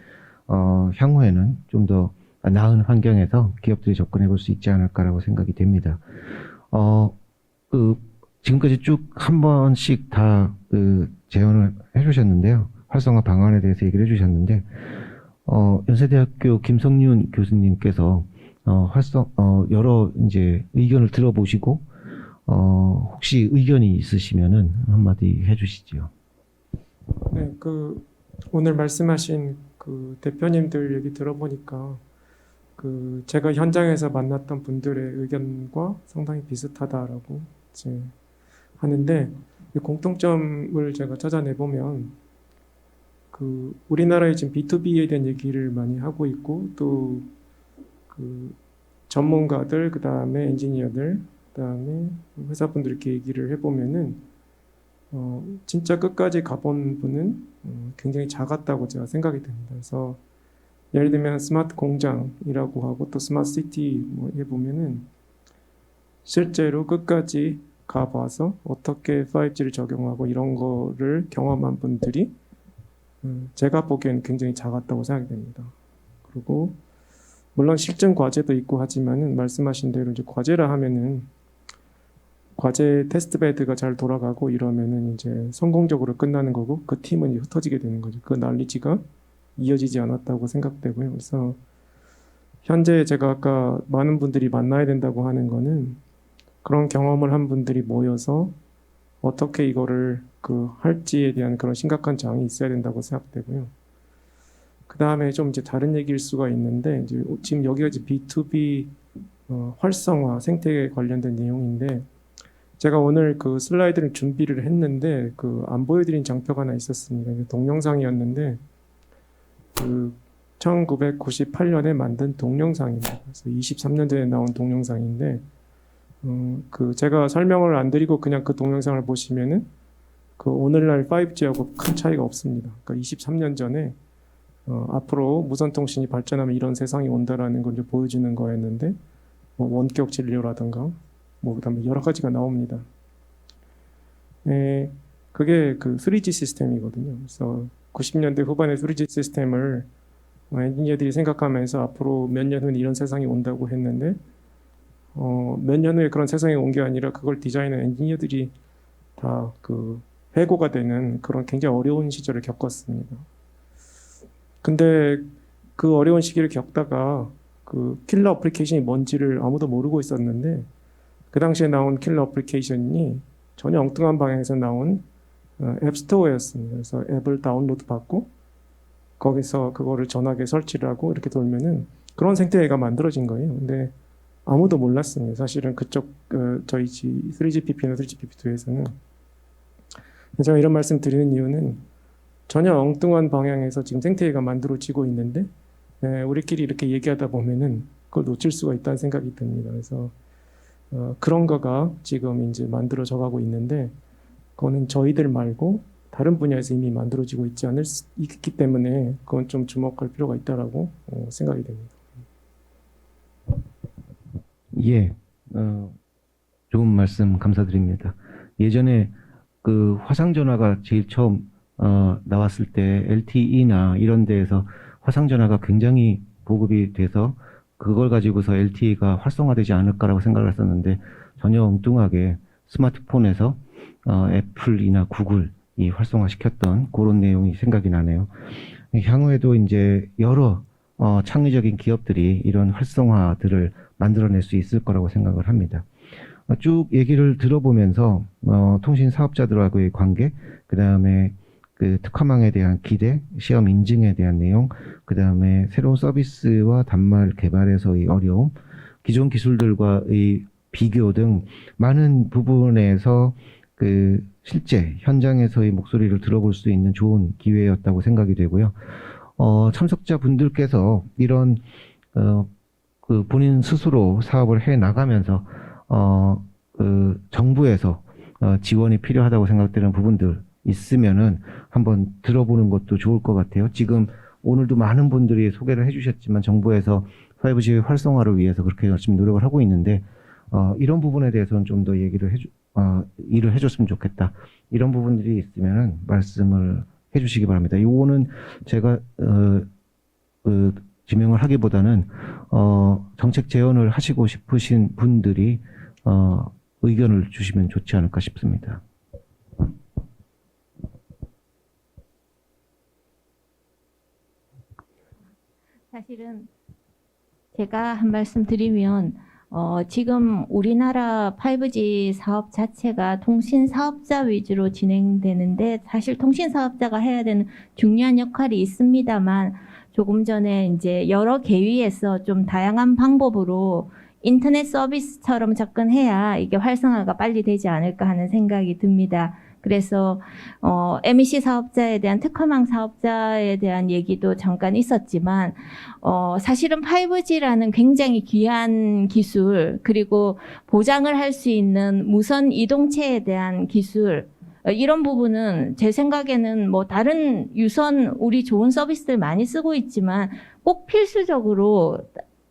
향후에는 좀 더 나은 환경에서 기업들이 접근해 볼 수 있지 않을까라고 생각이 됩니다. 지금까지 쭉 한 번씩 다 제언을 해주셨는데요. 활성화 방안에 대해서 얘기를 해주셨는데, 연세대학교 김성윤 교수님께서 여러 이제 의견을 들어보시고 혹시 의견이 있으시면은 한마디 해주시죠. 네, 오늘 말씀하신 대표님들 얘기 들어보니까 그 제가 현장에서 만났던 분들의 의견과 상당히 비슷하다라고 이제 하는데 이 공통점을 제가 찾아내 보면 그 우리나라에 지금 B2B에 대한 얘기를 많이 하고 있고 또 그 전문가들 그다음에 엔지니어들 그다음에 회사분들 이렇게 얘기를 해보면은 진짜 끝까지 가본 분은 굉장히 작았다고 제가 생각이 됩니다. 그래서 예를 들면 스마트 공장이라고 하고 또 스마트 시티 뭐 해보면은 실제로 끝까지 가봐서 어떻게 5G를 적용하고 이런 거를 경험한 분들이 제가 보기에는 굉장히 작았다고 생각이 됩니다. 그리고 물론 실증 과제도 있고 하지만은 말씀하신 대로 이제 과제라 하면은 과제 테스트베드가 잘 돌아가고 이러면은 이제 성공적으로 끝나는 거고 그 팀은 흩어지게 되는 거죠. 그 난리지가 이어지지 않았다고 생각되고요. 그래서 현재 제가 아까 많은 분들이 만나야 된다고 하는 거는 그런 경험을 한 분들이 모여서 어떻게 이거를 할지에 대한 그런 심각한 장이 있어야 된다고 생각되고요. 그 다음에 좀 이제 다른 얘기일 수가 있는데 이제 지금 여기가 이제 B2B 활성화 생태계 관련된 내용인데 제가 오늘 그 슬라이드를 준비를 했는데 안 보여드린 장표가 하나 있었습니다. 동영상이었는데 1998년에 만든 동영상입니다. 그래서 23년 전에 나온 동영상인데 제가 설명을 안 드리고 그냥 그 동영상을 보시면은 오늘날 5G하고 큰 차이가 없습니다. 그러니까 23년 전에 앞으로 무선 통신이 발전하면 이런 세상이 온다라는 걸 이제 보여주는 거였는데 원격 진료라든가 그다음에 여러 가지가 나옵니다. 그게 3G 시스템이거든요. 그래서 90년대 후반에 3G 시스템을 엔지니어들이 생각하면서 앞으로 몇 년 후에 이런 세상이 온다고 했는데 몇 년 후에 그런 세상이 온 게 아니라 그걸 디자인한 엔지니어들이 다 해고가 되는 그런 굉장히 어려운 시절을 겪었습니다. 근데 그 어려운 시기를 겪다가 킬러 어플리케이션이 뭔지를 아무도 모르고 있었는데 그 당시에 나온 킬러 어플리케이션이 전혀 엉뚱한 방향에서 나온 앱스토어였습니다. 그래서 앱을 다운로드 받고 거기서 그거를 전화기에 설치를 하고 이렇게 돌면은 그런 생태계가 만들어진 거예요. 근데 아무도 몰랐습니다. 사실은 그쪽 저희 3GPP나 3GPP2에서는 제가 이런 말씀 드리는 이유는 전혀 엉뚱한 방향에서 지금 생태계가 만들어지고 있는데 우리끼리 이렇게 얘기하다 보면은 그걸 놓칠 수가 있다는 생각이 듭니다. 그래서 그런 거가 지금 이제 만들어져 가고 있는데 그거는 저희들 말고 다른 분야에서 이미 만들어지고 있기 때문에 그건 좀 주목할 필요가 있다라고 생각이 됩니다. 예, 좋은 말씀 감사드립니다. 예전에 화상전화가 제일 처음 나왔을 때 LTE나 이런 데에서 화상전화가 굉장히 보급이 돼서 그걸 가지고서 LTE가 활성화되지 않을까라고 생각을 했었는데 전혀 엉뚱하게 스마트폰에서 애플이나 구글이 활성화시켰던 그런 내용이 생각이 나네요. 향후에도 이제 여러 창의적인 기업들이 이런 활성화들을 만들어낼 수 있을 거라고 생각을 합니다. 쭉 얘기를 들어보면서 통신 사업자들하고의 관계, 그 다음에 특화망에 대한 기대, 시험 인증에 대한 내용, 그 다음에 새로운 서비스와 단말 개발에서의 어려움, 기존 기술들과의 비교 등 많은 부분에서 실제 현장에서의 목소리를 들어볼 수 있는 좋은 기회였다고 생각이 되고요. 참석자 분들께서 이런 본인 스스로 사업을 해 나가면서 정부에서 지원이 필요하다고 생각되는 부분들 있으면은 한번 들어보는 것도 좋을 것 같아요. 지금 오늘도 많은 분들이 소개를 해주셨지만 정부에서 5G 활성화를 위해서 그렇게 열심히 노력을 하고 있는데 이런 부분에 대해서는 좀 더 일을 해줬으면 좋겠다. 이런 부분들이 있으면은 말씀을 해주시기 바랍니다. 요거는 제가 지명을 하기보다는 정책 제언을 하시고 싶으신 분들이 의견을 주시면 좋지 않을까 싶습니다. 사실은 제가 한 말씀 드리면 지금 우리나라 5G 사업 자체가 통신 사업자 위주로 진행되는데 사실 통신 사업자가 해야 되는 중요한 역할이 있습니다만 조금 전에 이제 여러 계위에서 좀 다양한 방법으로 인터넷 서비스처럼 접근해야 이게 활성화가 빨리 되지 않을까 하는 생각이 듭니다. 그래서 MEC 사업자에 대한 특허망 사업자에 대한 얘기도 잠깐 있었지만 사실은 5G라는 굉장히 귀한 기술, 그리고 보장을 할 수 있는 무선 이동체에 대한 기술, 이런 부분은 제 생각에는 뭐 다른 유선 우리 좋은 서비스들 많이 쓰고 있지만 꼭 필수적으로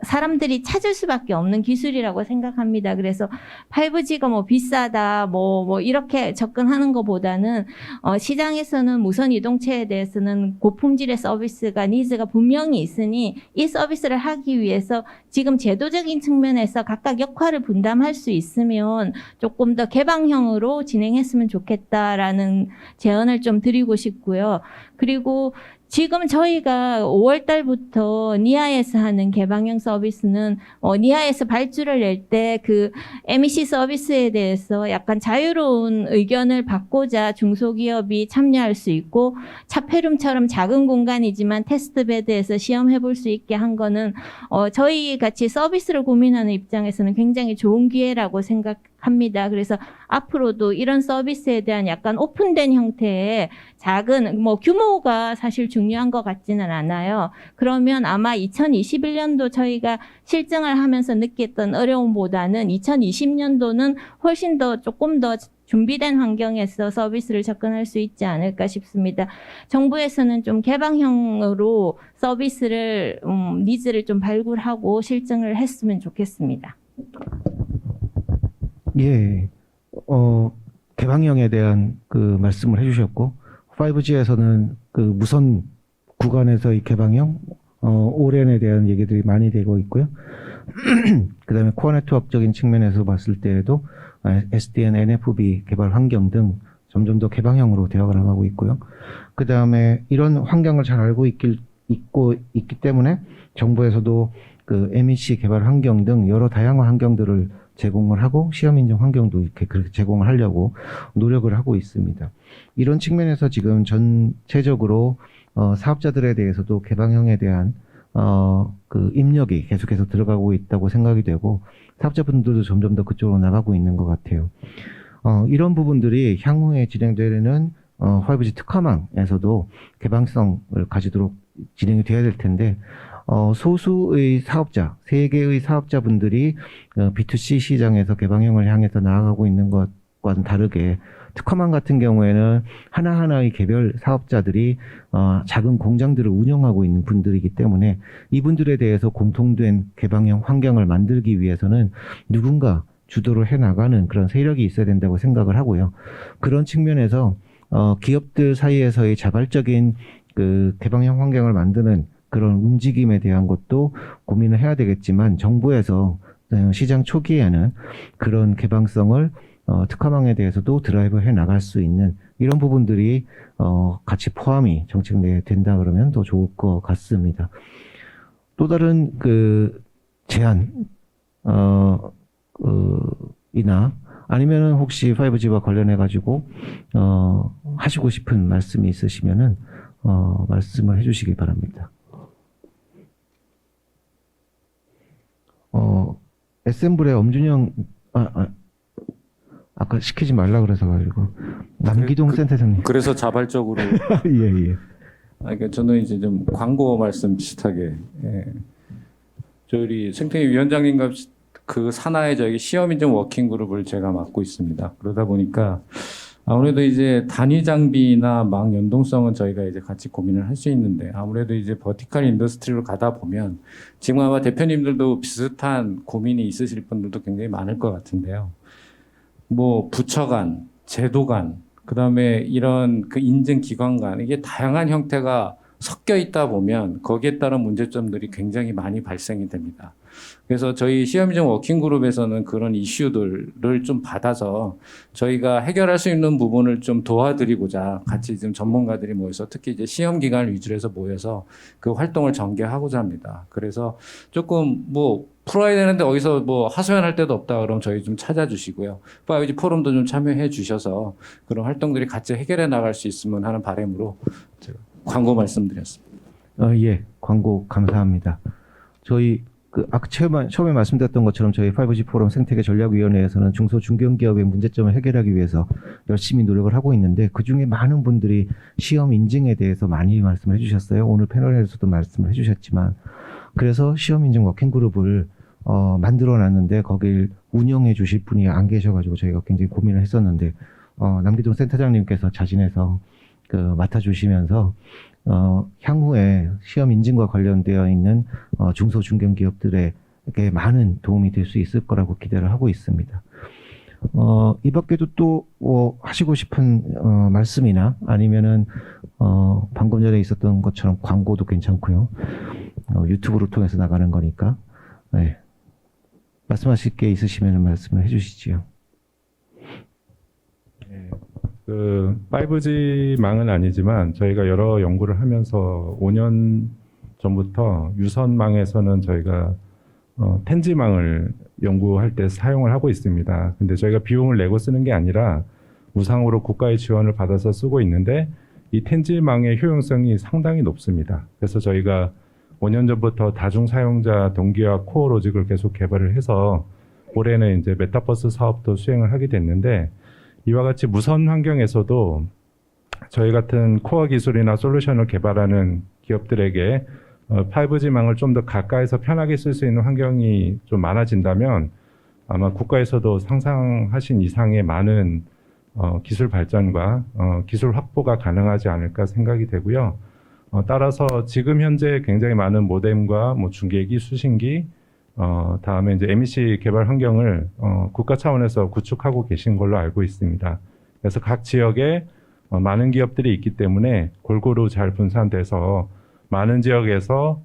사람들이 찾을 수밖에 없는 기술이라고 생각합니다. 그래서 5G가 뭐 비싸다, 뭐 이렇게 접근하는 것보다는 시장에서는 무선 이동체에 대해서는 고품질의 서비스가 니즈가 분명히 있으니 이 서비스를 하기 위해서 지금 제도적인 측면에서 각각 역할을 분담할 수 있으면 조금 더 개방형으로 진행했으면 좋겠다라는 제언을 좀 드리고 싶고요. 그리고 지금 저희가 5월 달부터 니아에서 하는 개방형 서비스는 니아에서 발주를 낼 때 그 MEC 서비스에 대해서 약간 자유로운 의견을 받고자 중소기업이 참여할 수 있고 차폐룸처럼 작은 공간이지만 테스트베드에서 시험해 볼 수 있게 한 거는 저희 같이 서비스를 고민하는 입장에서는 굉장히 좋은 기회라고 생각합니다. 그래서 앞으로도 이런 서비스에 대한 약간 오픈된 형태의 작은 뭐 규모가 사실 중요한 것 같지는 않아요. 그러면 아마 2021년도 저희가 실증을 하면서 느꼈던 어려움보다는 2020년도는 훨씬 더 조금 더 준비된 환경에서 서비스를 접근할 수 있지 않을까 싶습니다. 정부에서는 좀 개방형으로 서비스를 니즈를 좀 발굴하고 실증을 했으면 좋겠습니다. 예, 개방형에 대한 그 말씀을 해주셨고, 5G에서는 그 무선 구간에서의 개방형, ORAN에 대한 얘기들이 많이 되고 있고요. 그 다음에 코어 네트워크적인 측면에서 봤을 때에도 SDN, NFV 개발 환경 등 점점 더 개방형으로 되어 나가고 있고요. 그 다음에 이런 환경을 잘 알고 있기 때문에 정부에서도 그 MEC 개발 환경 등 여러 다양한 환경들을 제공을 하고 시험 인정 환경도 이렇게 그렇게 제공을 하려고 노력을 하고 있습니다. 이런 측면에서 지금 전체적으로 사업자들에 대해서도 개방형에 대한 그 입력이 계속해서 들어가고 있다고 생각이 되고 사업자분들도 점점 더 그쪽으로 나가고 있는 것 같아요. 이런 부분들이 향후에 진행되는 5G 특화망에서도 개방성을 가지도록 진행이 돼야 될 텐데 소수의 사업자, 3개의 사업자분들이 B2C 시장에서 개방형을 향해서 나아가고 있는 것과는 다르게 특화망 같은 경우에는 하나하나의 개별 사업자들이 작은 공장들을 운영하고 있는 분들이기 때문에 이분들에 대해서 공통된 개방형 환경을 만들기 위해서는 누군가 주도를 해나가는 그런 세력이 있어야 된다고 생각을 하고요. 그런 측면에서 기업들 사이에서의 자발적인 그 개방형 환경을 만드는 그런 움직임에 대한 것도 고민을 해야 되겠지만 정부에서 시장 초기에는 그런 개방성을 특화망에 대해서도 드라이브 해 나갈 수 있는 이런 부분들이 같이 포함이 정책 내에 된다 그러면 더 좋을 것 같습니다. 또 다른 그 제안 이나 아니면은 혹시 5G와 관련해 가지고 하시고 싶은 말씀이 있으시면은 말씀을 해주시기 바랍니다. 에센블의 엄준영 아까 시키지 말라 그래서 가지고 남기동 센터장님. 그래서 자발적으로 예. 그러니까 저는 이제 좀 광고 말씀 비슷하게 저희 생태계 위원장님과 그 산하의 저희 시험인증 워킹그룹을 제가 맡고 있습니다. 그러다 보니까 아무래도 이제 단위 장비나 망 연동성은 저희가 이제 같이 고민을 할 수 있는데 아무래도 이제 버티컬 인더스트리로 가다 보면 지금 아마 대표님들도 비슷한 고민이 있으실 분들도 굉장히 많을 것 같은데요. 뭐 부처 간, 제도 간, 그다음에 이런 그 인증 기관 간 이게 다양한 형태가 섞여 있다 보면 거기에 따른 문제점들이 굉장히 많이 발생이 됩니다. 그래서 저희 시험인증 워킹그룹에서는 그런 이슈들을 좀 받아서 저희가 해결할 수 있는 부분을 좀 도와드리고자 같이 지금 전문가들이 모여서 특히 이제 시험 기관을 위주로 해서 모여서 그 활동을 전개하고자 합니다. 그래서 조금 뭐 풀어야 되는데 어디서 뭐 하소연할 데도 없다 그러면 저희 좀 찾아주시고요. 5G 포럼도 좀 참여해 주셔서 그런 활동들이 같이 해결해 나갈 수 있으면 하는 바람으로 제가 광고 말씀드렸습니다. 예, 광고 감사합니다. 저희 아까 처음에 말씀드렸던 것처럼 저희 5G 포럼 생태계 전략위원회에서는 중소 중견기업의 문제점을 해결하기 위해서 열심히 노력을 하고 있는데 그중에 많은 분들이 시험 인증에 대해서 많이 말씀을 해주셨어요. 오늘 패널에서도 말씀을 해주셨지만 그래서 시험 인증 워킹그룹을 만들어놨는데 거길 운영해 주실 분이 안 계셔가지고 저희가 굉장히 고민을 했었는데 남기동 센터장님께서 자진해서 맡아주시면서 향후에 시험 인증과 관련되어 있는 중소 중견기업들에게 많은 도움이 될 수 있을 거라고 기대를 하고 있습니다. 이 밖에도 또 하시고 싶은 말씀이나 아니면은 방금 전에 있었던 것처럼 광고도 괜찮고요. 유튜브를 통해서 나가는 거니까 네. 말씀하실 게 있으시면 말씀을 해주시지요. 그 5G망은 아니지만 저희가 여러 연구를 하면서 5년 전부터 유선망에서는 저희가 텐지망을 연구할 때 사용을 하고 있습니다. 근데 저희가 비용을 내고 쓰는 게 아니라 무상으로 국가의 지원을 받아서 쓰고 있는데 이 텐지망의 효용성이 상당히 높습니다. 그래서 저희가 5년 전부터 다중 사용자 동기화 코어 로직을 계속 개발을 해서 올해는 이제 메타버스 사업도 수행을 하게 됐는데 이와 같이 무선 환경에서도 저희 같은 코어 기술이나 솔루션을 개발하는 기업들에게 5G망을 좀 더 가까이서 편하게 쓸 수 있는 환경이 좀 많아진다면 아마 국가에서도 상상하신 이상의 많은 기술 발전과 기술 확보가 가능하지 않을까 생각이 되고요. 따라서 지금 현재 굉장히 많은 모뎀과 중계기, 수신기, 다음에 이제 MEC 개발 환경을 국가 차원에서 구축하고 계신 걸로 알고 있습니다. 그래서 각 지역에 많은 기업들이 있기 때문에 골고루 잘 분산돼서 많은 지역에서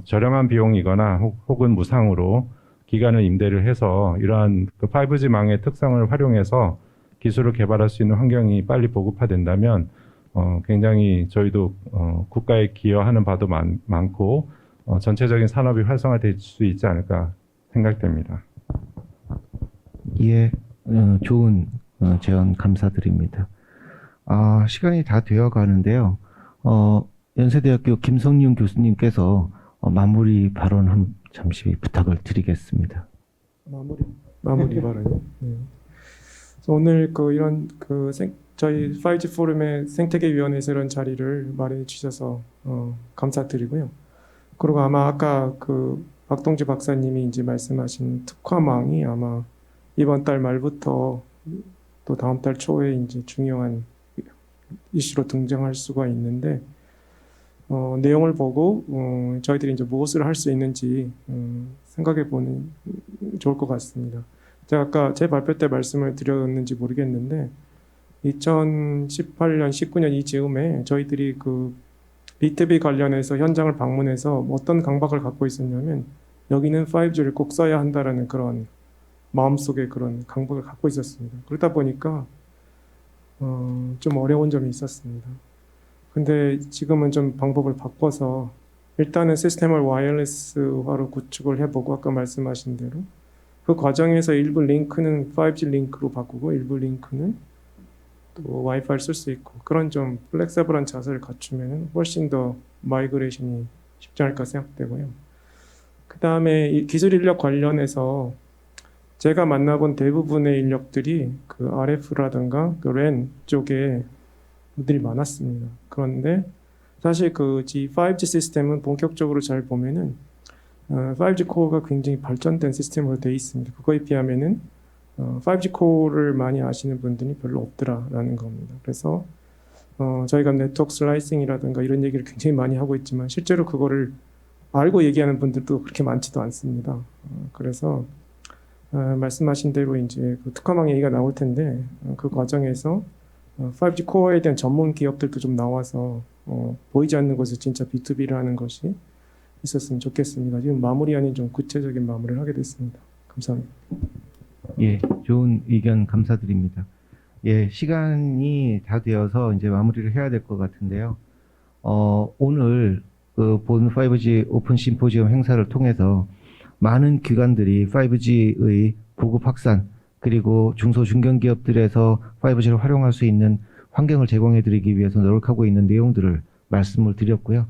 저렴한 비용이거나 혹은 무상으로 기간을 임대를 해서 이러한 그 5G망의 특성을 활용해서 기술을 개발할 수 있는 환경이 빨리 보급화된다면 굉장히 저희도 국가에 기여하는 바도 많고 전체적인 산업이 활성화될 수 있지 않을까 생각됩니다. 예, 좋은 제안 감사드립니다. 시간이 다 되어 가는데요. 연세대학교 김성윤 교수님께서 마무리 발언 잠시 부탁을 드리겠습니다. 마무리 발언이요. 네. 그래서 오늘 저희 5G 포럼의 생태계위원회에서 이런 자리를 마련해 주셔서 감사드리고요. 그리고 아마 아까 박동주 박사님이 이제 말씀하신 특화망이 아마 이번 달 말부터 또 다음 달 초에 이제 중요한 이슈로 등장할 수가 있는데 내용을 보고 저희들이 이제 무엇을 할 수 있는지 생각해 보는 좋을 것 같습니다. 제가 아까 제 발표 때 말씀을 드렸는지 모르겠는데 2018년, 19년 이즈음에 저희들이 B2B 관련해서 현장을 방문해서 어떤 강박을 갖고 있었냐면 여기는 5G를 꼭 써야 한다라는 그런 마음속에 그런 강박을 갖고 있었습니다. 그러다 보니까 좀 어려운 점이 있었습니다. 근데 지금은 좀 방법을 바꿔서 일단은 시스템을 와이어리스화로 구축을 해보고 아까 말씀하신 대로 그 과정에서 일부 링크는 5G 링크로 바꾸고 일부 링크는 또 와이파이를 쓸 수 있고 그런 좀 플렉서블한 자세를 갖추면 훨씬 더 마이그레이션이 쉽지 않을까 생각되고요. 그 다음에 이 기술 인력 관련해서 제가 만나본 대부분의 인력들이 RF라든가 랜 쪽에 분들이 많았습니다. 그런데 사실 5G 시스템은 본격적으로 잘 보면은 5G 코어가 굉장히 발전된 시스템으로 되어 있습니다. 그거에 비하면은 5G 코어를 많이 아시는 분들이 별로 없더라라는 겁니다. 그래서 저희가 네트워크 슬라이싱이라든가 이런 얘기를 굉장히 많이 하고 있지만 실제로 그거를 알고 얘기하는 분들도 그렇게 많지도 않습니다. 그래서 말씀하신 대로 이제 특화망 얘기가 나올 텐데 그 과정에서 5G 코어에 대한 전문 기업들도 좀 나와서 보이지 않는 곳에서 진짜 B2B를 하는 것이 있었으면 좋겠습니다. 지금 마무리 아닌 좀 구체적인 마무리를 하게 됐습니다. 감사합니다. 예, 좋은 의견 감사드립니다. 예, 시간이 다 되어서 이제 마무리를 해야 될 것 같은데요. 오늘 본 5G 오픈 심포지엄 행사를 통해서 많은 기관들이 5G의 보급 확산 그리고 중소 중견기업들에서 5G를 활용할 수 있는 환경을 제공해 드리기 위해서 노력하고 있는 내용들을 말씀을 드렸고요.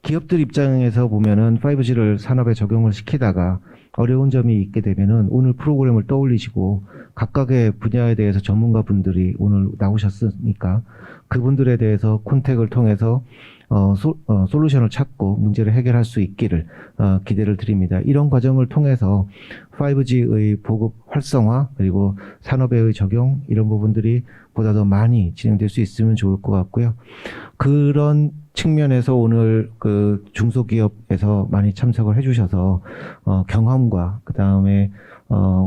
기업들 입장에서 보면은 5G를 산업에 적용을 시키다가 어려운 점이 있게 되면은 오늘 프로그램을 떠올리시고 각각의 분야에 대해서 전문가 분들이 오늘 나오셨으니까 그분들에 대해서 콘택을 통해서 솔루션을 찾고 문제를 해결할 수 있기를 기대를 드립니다. 이런 과정을 통해서 5G의 보급 활성화 그리고 산업의 적용 이런 부분들이 보다 더 많이 진행될 수 있으면 좋을 것 같고요. 그런 측면에서 오늘 그 중소기업에서 많이 참석을 해주셔서 경험과 그 다음에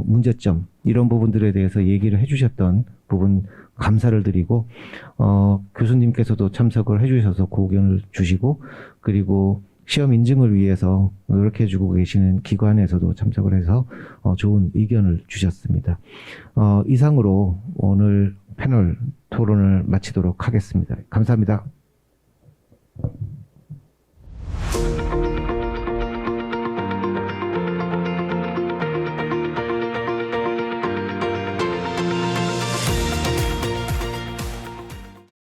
문제점 이런 부분들에 대해서 얘기를 해주셨던 부분 감사를 드리고 교수님께서도 참석을 해주셔서 고견을 주시고 그리고 시험 인증을 위해서 노력해주고 계시는 기관에서도 참석을 해서 좋은 의견을 주셨습니다. 이상으로 오늘 패널 토론을 마치도록 하겠습니다. 감사합니다.